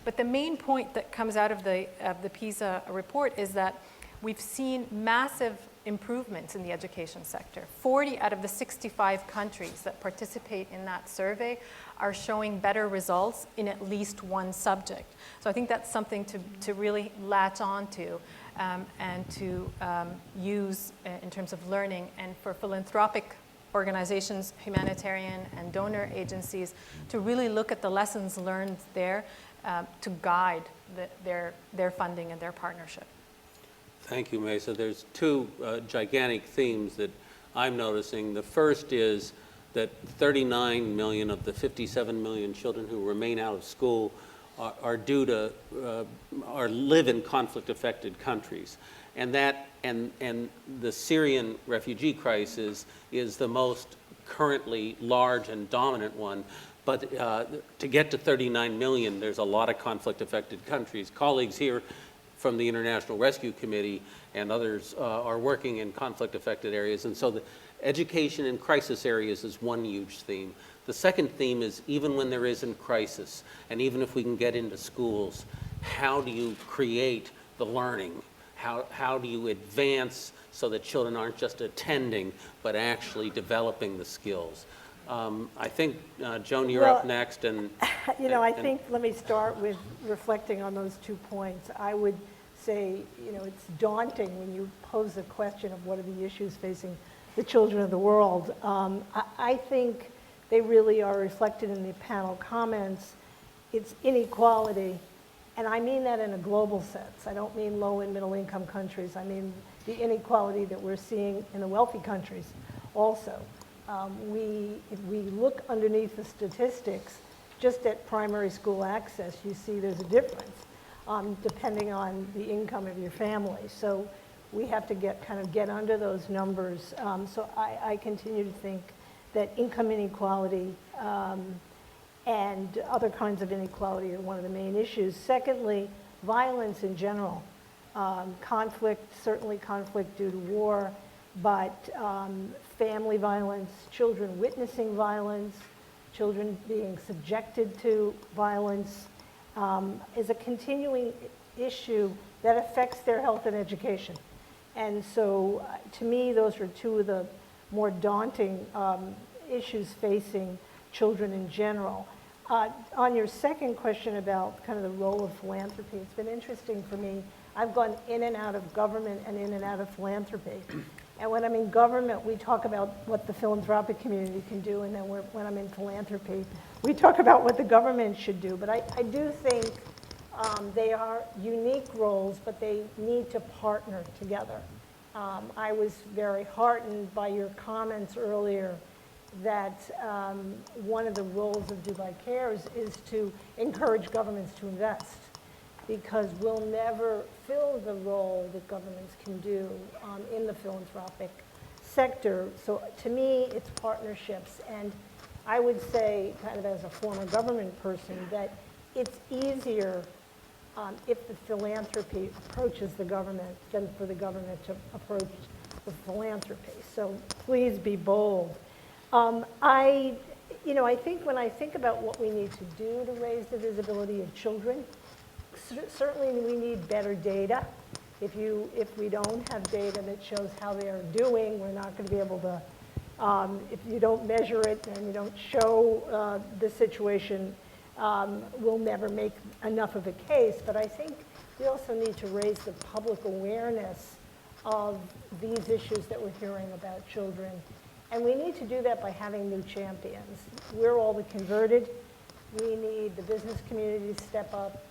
But the main point that comes out of the PISA report is that we've seen massive improvements in the education sector. 40 out of the 65 countries that participate in that survey are showing better results in at least one subject. So I think that's something to really latch on to and to use in terms of learning, and for philanthropic organizations, humanitarian and donor agencies to really look at the lessons learned there to guide their funding and their partnership. Thank you, Mesa. There's two gigantic themes that I'm noticing. The first is that 39 million of the 57 million children who remain out of school are due to or live in conflict-affected countries, and the Syrian refugee crisis is the most currently large and dominant one. But to get to 39 million, there's a lot of conflict-affected countries. Colleagues here from the International Rescue Committee and others are working in conflict-affected areas. And so the education in crisis areas is one huge theme. The second theme is, even when there isn't crisis, and even if we can get into schools, how do you create the learning? How do you advance so that children aren't just attending, but actually developing the skills? I think, Joan, you're up next. And I think, let me start with reflecting on those 2 points. I would say, it's daunting when you pose the question of what are the issues facing the children of the world. I think they really are reflected in the panel comments. It's inequality, and I mean that in a global sense. I don't mean low and middle income countries. I mean the inequality that we're seeing in the wealthy countries also. If we look underneath the statistics, just at primary school access, you see there's a difference depending on the income of your family. So we have to get under those numbers. So I continue to think that income inequality and other kinds of inequality are one of the main issues. Secondly, violence in general. Conflict, certainly conflict due to war, but family violence, children witnessing violence, children being subjected to violence is a continuing issue that affects their health and education. And so to me, those are two of the more daunting issues facing children in general. On your second question about kind of the role of philanthropy, it's been interesting for me. I've gone in and out of government and in and out of philanthropy. And when I'm in government, we talk about what the philanthropic community can do, and then when I'm in philanthropy, we talk about what the government should do. But I do think they are unique roles, but they need to partner together. I was very heartened by your comments earlier that one of the roles of Dubai Cares is to encourage governments to invest, because we'll never fill the role that governments can do in the philanthropic sector. So to me, it's partnerships. And I would say, kind of as a former government person, that it's easier if the philanthropy approaches the government than for the government to approach the philanthropy. So please be bold. I think when I think about what we need to do to raise the visibility of children, certainly we need better data. If we don't have data that shows how they are doing, we're not going to be able to, if you don't measure it and you don't show the situation, we'll never make enough of a case. But I think we also need to raise the public awareness of these issues that we're hearing about children. And we need to do that by having new champions. We're all the converted. We need the business community to step up.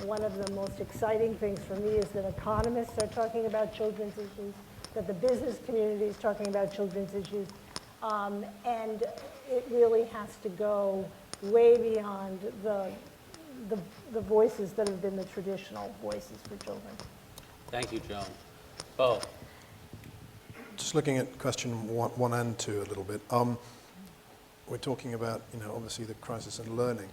One of the most exciting things for me is that economists are talking about children's issues, that the business community is talking about children's issues. And it really has to go way beyond the voices that have been the traditional voices for children. Thank you, Joan. Beau. Just looking at question one and two a little bit. We're talking about, obviously the crisis in learning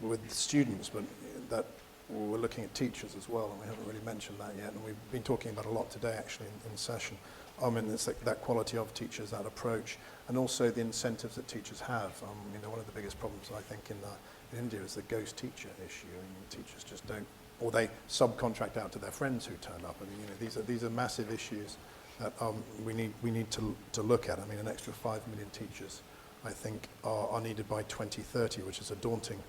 with students, but that we're looking at teachers as well, and we haven't really mentioned that yet. And we've been talking about a lot today, actually, in session. And it's that quality of teachers, that approach, and also the incentives that teachers have. One of the biggest problems I think in India is the ghost teacher issue. Teachers just don't, or they subcontract out to their friends who turn up. These are massive issues that we need to look at. An extra 5 million teachers, I think, are needed by 2030, which is a daunting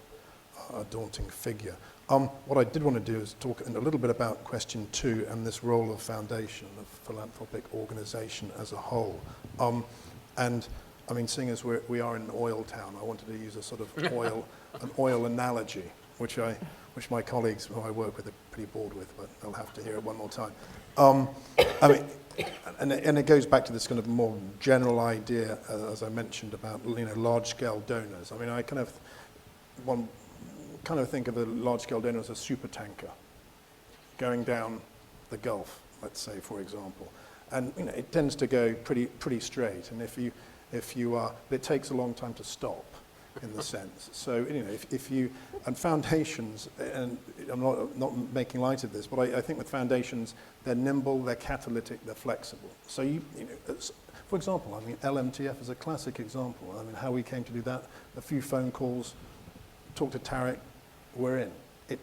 figure. What I did want to do is talk a little bit about question 2 and this role of foundation, of philanthropic organization as a whole. Seeing as we are in an oil town, I wanted to use a sort of an oil analogy, which my colleagues who I work with are pretty bored with, but they'll have to hear it one more time. And it goes back to this kind of more general idea, as I mentioned, about large-scale donors. I kind of think of a large-scale donor as a super tanker going down the Gulf, let's say, for example, and it tends to go pretty straight. And it takes a long time to stop, in the sense. So and foundations, and I'm not making light of this, but I think with foundations, they're nimble, they're catalytic, they're flexible. So for example, LMTF is a classic example. How we came to do that, a few phone calls, talk to Tariq, we're in.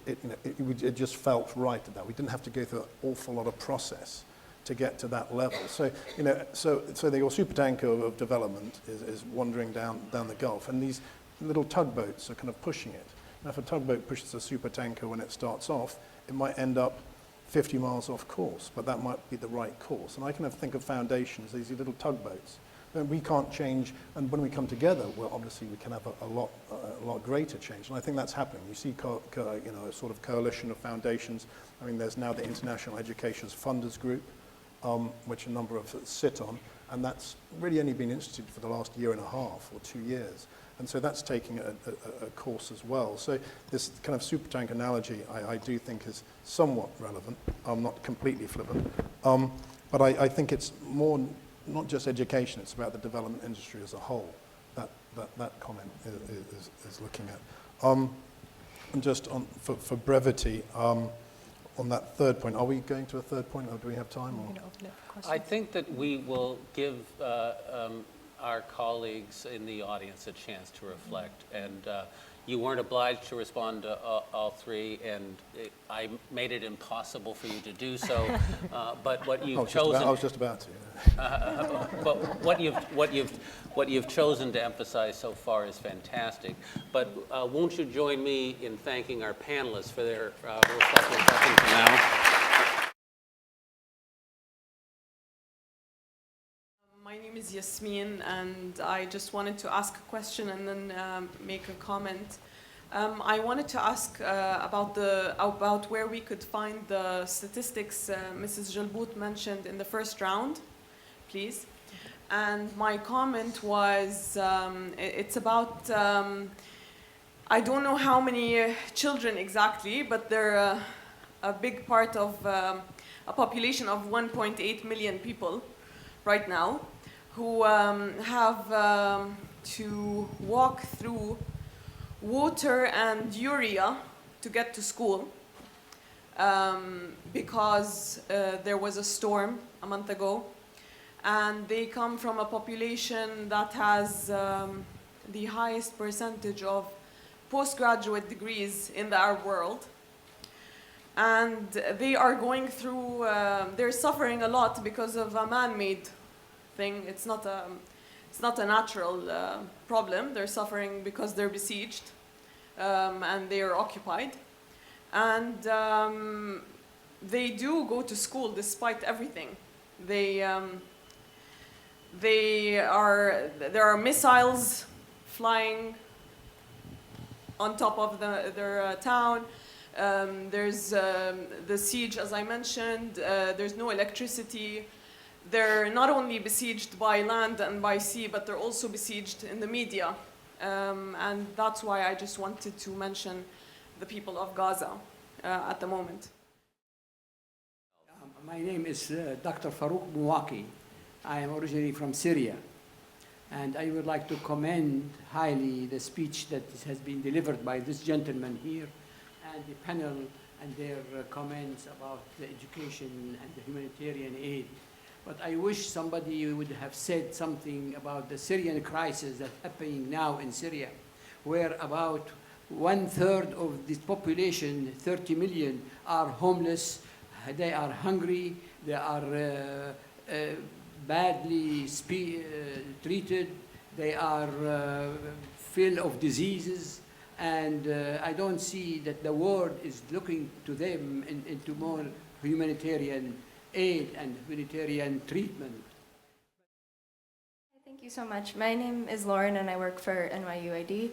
It just felt right at that. We didn't have to go through an awful lot of process to get to that level. So so your supertanker of development is wandering down the Gulf, and these little tugboats are kind of pushing it. Now, if a tugboat pushes a supertanker when it starts off, it might end up 50 miles off course, but that might be the right course. And I kind of think of foundations, these little tugboats. And we can't change, and when we come together, well, obviously we can have a lot greater change. And I think that's happening. You see, a sort of coalition of foundations. There's now the International Education Funders Group, which a number of us sit on, and that's really only been instituted for the last year and a half or 2 years. And so that's taking a course as well. So this kind of supertank analogy, I do think is somewhat relevant. Not completely flippant. But I think it's more, not just education, it's about the development industry as a whole. That comment is looking at. And just for brevity, on that third point, are we going to a third point, or do we have time? I think that we will give our colleagues in the audience a chance to reflect. And you weren't obliged to respond to all three, and I made it impossible for you to do so. But what you've chosen... I was just about to. But what you've chosen to emphasize so far is fantastic. But won't you join me in thanking our panelists for their reflections up until now? My name is Yasmin, and I just wanted to ask a question and then make a comment. I wanted to ask about where we could find the statistics Mrs. Jalbout mentioned in the first round, please. And my comment was, it's about, I don't know how many children exactly, but they're a big part of a population of 1.8 million people right now, who have to walk through water and urea to get to school because there was a storm a month ago, and they come from a population that has the highest percentage of postgraduate degrees in the Arab world, and they are going through, they're suffering a lot because of a man-made thing. It's not a natural problem. They're suffering because they're besieged and they are occupied. And they do go to school despite everything. There are missiles flying on top of their town. There's the siege, as I mentioned. There's no electricity. They're not only besieged by land and by sea, but they're also besieged in the media. And that's why I just wanted to mention the people of Gaza at the moment. My name is Dr. Farouk Mouaki. I am originally from Syria. And I would like to commend highly the speech that has been delivered by this gentleman here and the panel and their comments about the education and the humanitarian aid. But I wish somebody would have said something about the Syrian crisis that's happening now in Syria, where about 1/3 of the population, 30 million, are homeless, they are hungry, they are badly treated, they are full of diseases, and I don't see that the world is looking to them into more humanitarian aid and humanitarian treatment. Thank you so much. My name is Lauren and I work for NYUAD.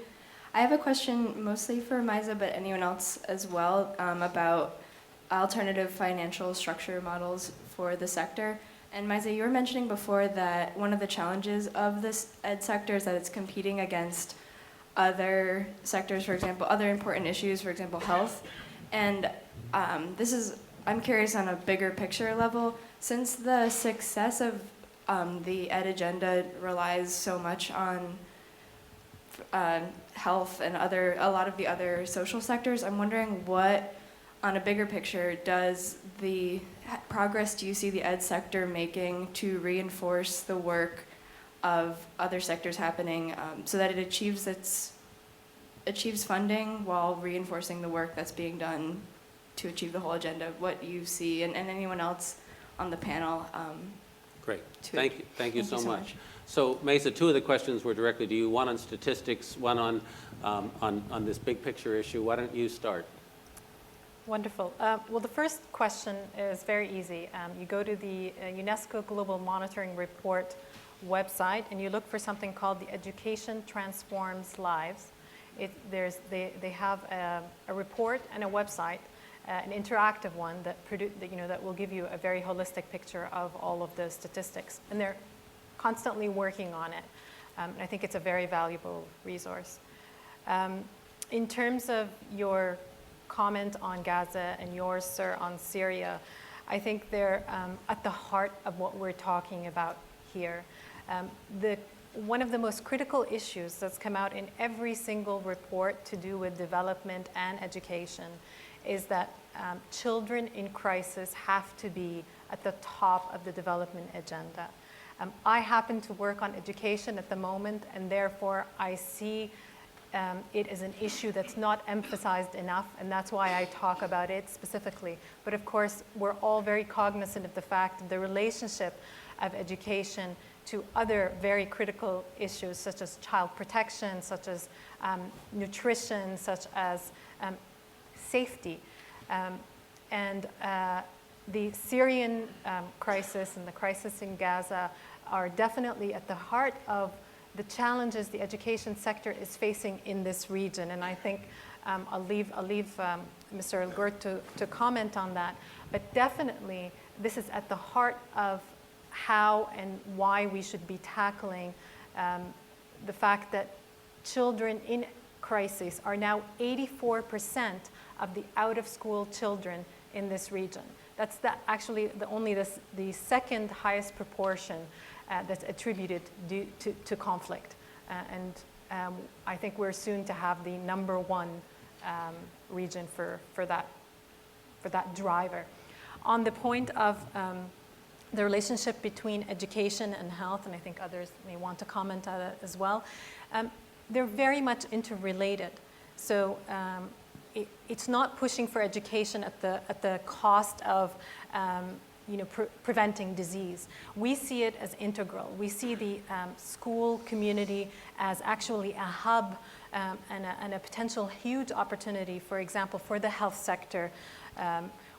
I have a question mostly for Maiza, but anyone else as well, about alternative financial structure models for the sector. And Maiza, you were mentioning before that one of the challenges of this ed sector is that it's competing against other sectors, for example, other important issues, for example, health. And I'm curious on a bigger picture level, since the success of the ed agenda relies so much on health and a lot of the other social sectors, I'm wondering what, on a bigger picture, progress do you see the ed sector making to reinforce the work of other sectors happening so that it achieves funding while reinforcing the work that's being done to achieve the whole agenda? What you see, and anyone else on the panel. Great, thank you so much. So Mesa, two of the questions were directly to you, one on statistics, one on this big picture issue. Why don't you start? Wonderful. Well, the first question is very easy. You go to the UNESCO Global Monitoring Report website and you look for something called the Education Transforms Lives. They have a report and a website, an interactive one that will give you a very holistic picture of all of the statistics, and they're constantly working on it. And I think it's a very valuable resource. In terms of your comment on Gaza and yours, sir, on Syria, I think they're at the heart of what we're talking about here. One of the most critical issues that's come out in every single report to do with development and education is that children in crisis have to be at the top of the development agenda. I happen to work on education at the moment, and therefore I see it as an issue that's not emphasized enough, and that's why I talk about it specifically. But of course, we're all very cognizant of the fact of the relationship of education to other very critical issues, such as child protection, such as nutrition, such as safety. The Syrian crisis and the crisis in Gaza are definitely at the heart of the challenges the education sector is facing in this region. And I think I'll leave Mr. Al Gurg to comment on that. But definitely, this is at the heart of how and why we should be tackling the fact that children in crisis are now 84% of the out-of-school children in this region. That's actually the second highest proportion that's attributed due to conflict. I think we're soon to have the #1 region for that driver. On the point of the relationship between education and health, and I think others may want to comment on it as well, they're very much interrelated. So it's not pushing for education at the cost of preventing disease. We see it as integral. We see the school community as actually a hub and a potential huge opportunity, for example, for the health sector.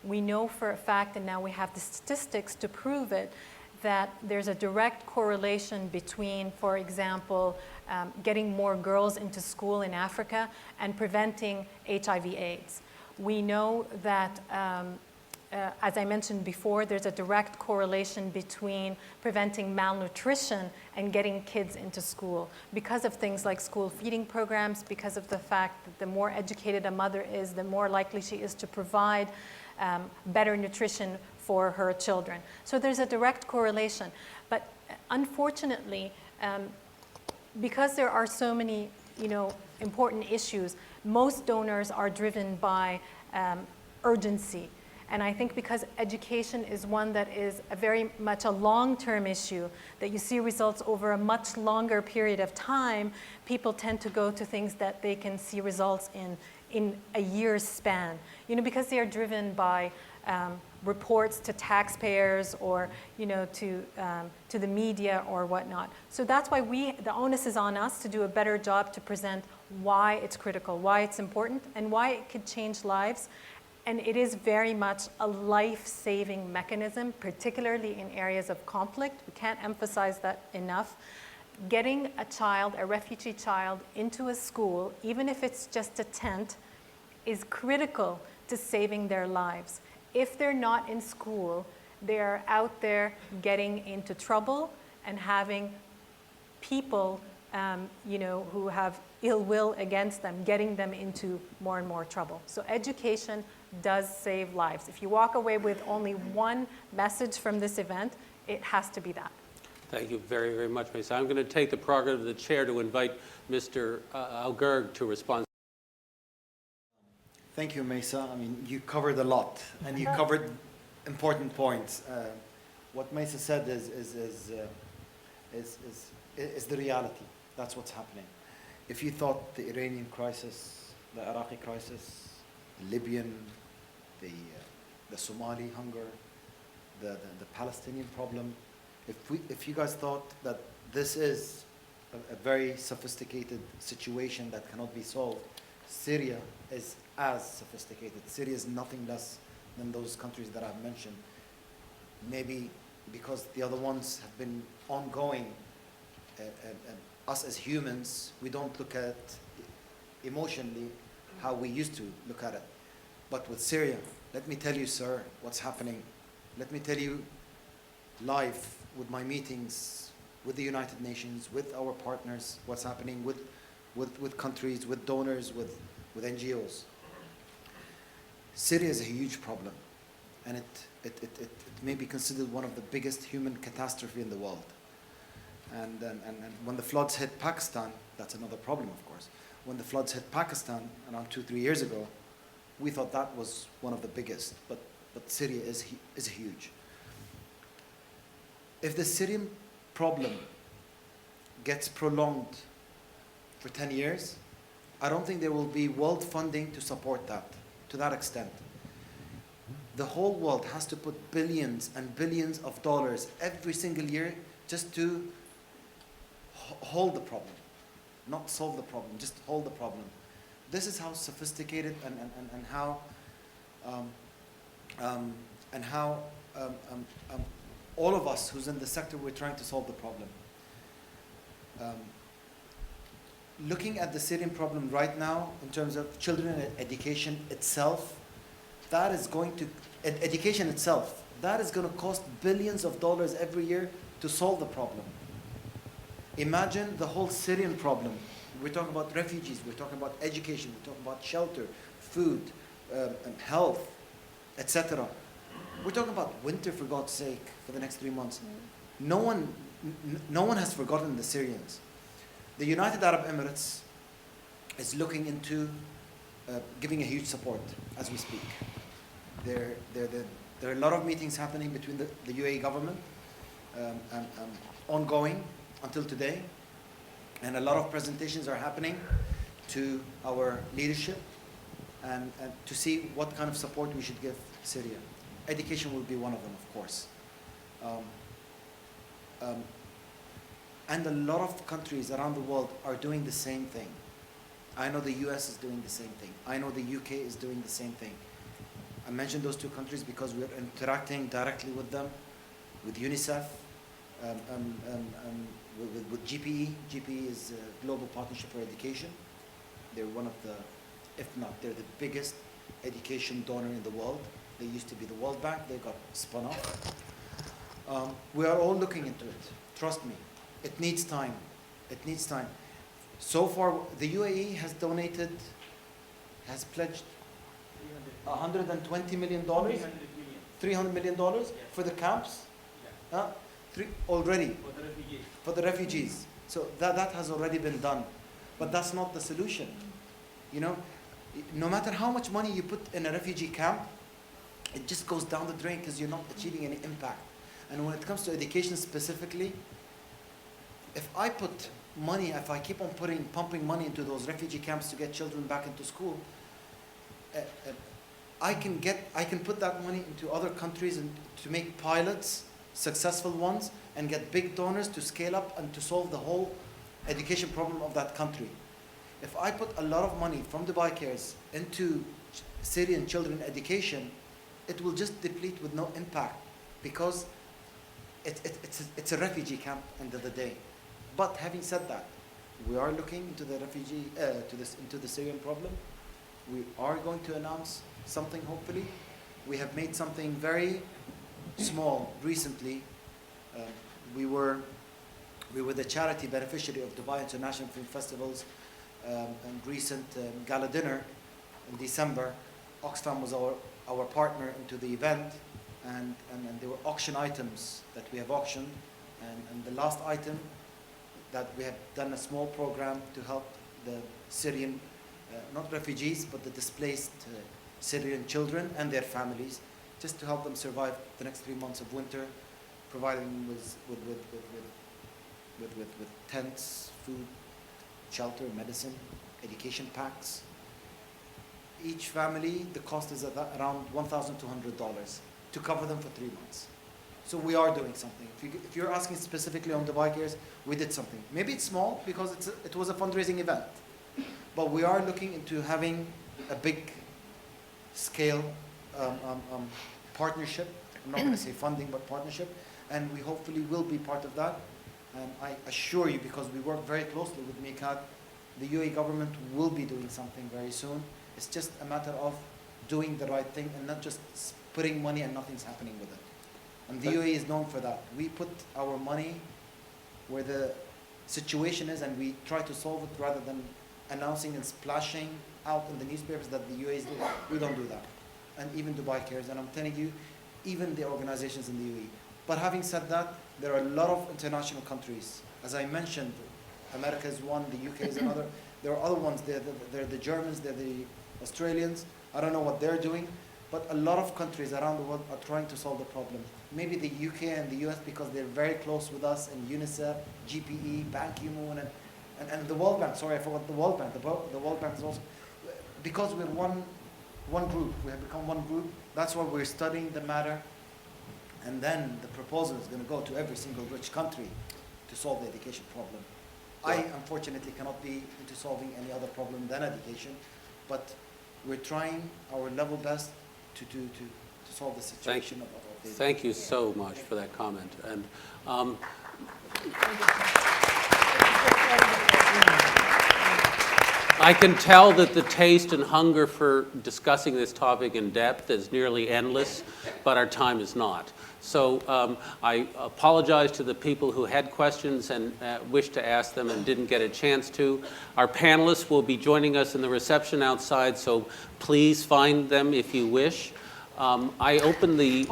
We know for a fact, and now we have the statistics to prove it, that there's a direct correlation between, for example, getting more girls into school in Africa and preventing HIV/AIDS. We know that, as I mentioned before, there's a direct correlation between preventing malnutrition and getting kids into school because of things like school feeding programs, because of the fact that the more educated a mother is, the more likely she is to provide better nutrition for her children. So there's a direct correlation. But unfortunately, because there are so many important issues, most donors are driven by urgency. And I think because education is one that is very much a long-term issue, that you see results over a much longer period of time, people tend to go to things that they can see results in a year's span, because they are driven by reports to taxpayers or to the media or whatnot. So that's why the onus is on us to do a better job to present why it's critical, why it's important, and why it could change lives. And it is very much a life-saving mechanism, particularly in areas of conflict. We can't emphasize that enough. Getting a refugee child, into a school, even if it's just a tent, is critical to saving their lives. If they're not in school, they're out there getting into trouble and having people who have ill will against them, getting them into more and more trouble. So education does save lives. If you walk away with only one message from this event, it has to be that. Thank you very, very much, Maysa. I'm going to take the prerogative of the chair to invite Mr. Al Gurg to respond. Thank you, Maysa. I mean, you covered a lot, and you covered important points. What Maysa said is the reality. That's what's happening. If you thought the Iranian crisis, the Iraqi crisis, the Libyan, the Somali hunger, the Palestinian problem, if you guys thought that this is a very sophisticated situation that cannot be solved, Syria is as sophisticated. Syria is nothing less than those countries that I've mentioned. Maybe because the other ones have been ongoing, and us as humans, we don't look at emotionally how we used to look at it. But with Syria, let me tell you, sir, what's happening. Let me tell you live with my meetings with the United Nations, with our partners, what's happening with countries, with donors, with NGOs. Syria is a huge problem, and it may be considered one of the biggest human catastrophe in the world. And when the floods hit Pakistan, that's another problem, of course. When the floods hit Pakistan around 2-3 years ago, we thought that was one of the biggest, but Syria is huge. If the Syrian problem gets prolonged for 10 years, I don't think there will be world funding to support that, to that extent. The whole world has to put billions and billions of dollars every single year just to hold the problem, not solve the problem, just hold the problem. This is how sophisticated and how all of us who's in the sector, we're trying to solve the problem. Looking at the Syrian problem right now in terms of children and education itself, that is going to, education itself, that is going to cost billions of dollars every year to solve the problem. Imagine the whole Syrian problem. We're talking about refugees, we're talking about education, we're talking about shelter, food, health, etc. We're talking about winter, for God's sake, for the next 3 months. No one has forgotten the Syrians. The United Arab Emirates is looking into giving a huge support as we speak. There are a lot of meetings happening between the UAE government, ongoing until today, and a lot of presentations are happening to our leadership and to see what kind of support we should give Syria. education will be one of them, of course. And a lot of countries around the world are doing the same thing. I know the US is doing the same thing. I know the UK is doing the same thing. I mentioned those two countries because we're interacting directly with them, with UNICEF, with GPE. GPE is Global Partnership for Education. They're one of the, if not, they're the biggest education donor in the world. They used to be the World Bank. They got spun off. We are all looking into it. Trust me. It needs time. It needs time. So far, the UAE has donated, has pledged $120 million? $300 million for the camps? Already? For the refugees. So that has already been done. But that's not the solution. You know, no matter how much money you put in a refugee camp, it just goes down the drain because you're not achieving any impact. And when it comes to education specifically, if I put money, if I keep on pumping money into those refugee camps to get children back into school, I can put that money into other countries and to make pilots, successful ones, and get big donors to scale up and to solve the whole education problem of that country. If I put a lot of money from Dubai Cares into Syrian children education, it will just deplete with no impact because it's a refugee camp end of the day. But having said that, we are looking into the into the Syrian problem. We are going to announce something hopefully. We have made something very small recently. We were the charity beneficiary of Dubai International Film Festival's and recent gala dinner in December. Oxfam was our partner into the event, and there were auction items that we have auctioned, and the last item that we have done a small program to help the Syrian, not refugees, but the displaced Syrian children and their families, just to help them survive the next 3 months of winter, providing them with tents, food, shelter, medicine, education packs. Each family, the cost is around $1,200 to cover them for 3 months. So we are doing something. If you're asking specifically on Dubai Cares, we did something. Maybe it's small because it was a fundraising event, but we are looking into having a big scale partnership. I'm not going to say funding, but partnership, and we hopefully will be part of that. And I assure you, because we work very closely with MICAD, the UAE government will be doing something very soon. It's just a matter of doing the right thing and not just putting money and nothing's happening with it. And the UAE is known for that. We put our money where the situation is and we try to solve it rather than announcing and splashing out in the newspapers that the UAE is doing. We don't do that. And even Dubai Cares, and I'm telling you, even the organizations in the UAE. But having said that, there are a lot of international countries. As I mentioned, America is one, the UK is another. There are other ones. They're the Germans, they're the Australians. I don't know what they're doing, but a lot of countries around the world are trying to solve the problem. Maybe the UK and the US because they're very close with us, and UNICEF, GPE, Ban Ki-moon, and the World Bank. Sorry, I forgot the World Bank. The World Bank is also, because we're one group. We have become one group. That's why we're studying the matter. And then the proposal is going to go to every single rich country to solve the education problem. I, unfortunately, cannot be into solving any other problem than education, but we're trying our level best to solve the situation of the education. Thank you so much for that comment. And I can tell that the taste and hunger for discussing this topic in depth is nearly endless, but our time is not. So I apologize to the people who had questions and wished to ask them and didn't get a chance to. Our panelists will be joining us in the reception outside, so please find them if you wish. I opened the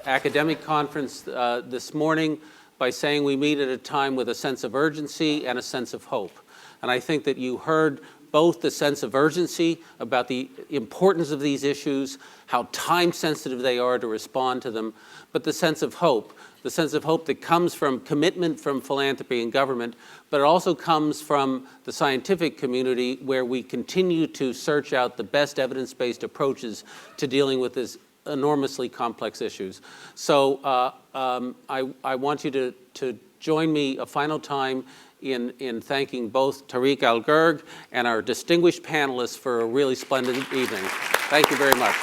academic conference this morning by saying we meet at a time with a sense of urgency and a sense of hope. And I think that you heard both the sense of urgency about the importance of these issues, how time-sensitive they are to respond to them, but the sense of hope that comes from commitment from philanthropy and government, but it also comes from the scientific community where we continue to search out the best evidence-based approaches to dealing with this enormously complex issues. So I want you to join me a final time in thanking both Tariq Al Gurg and our distinguished panelists for a really splendid evening. Thank you very much.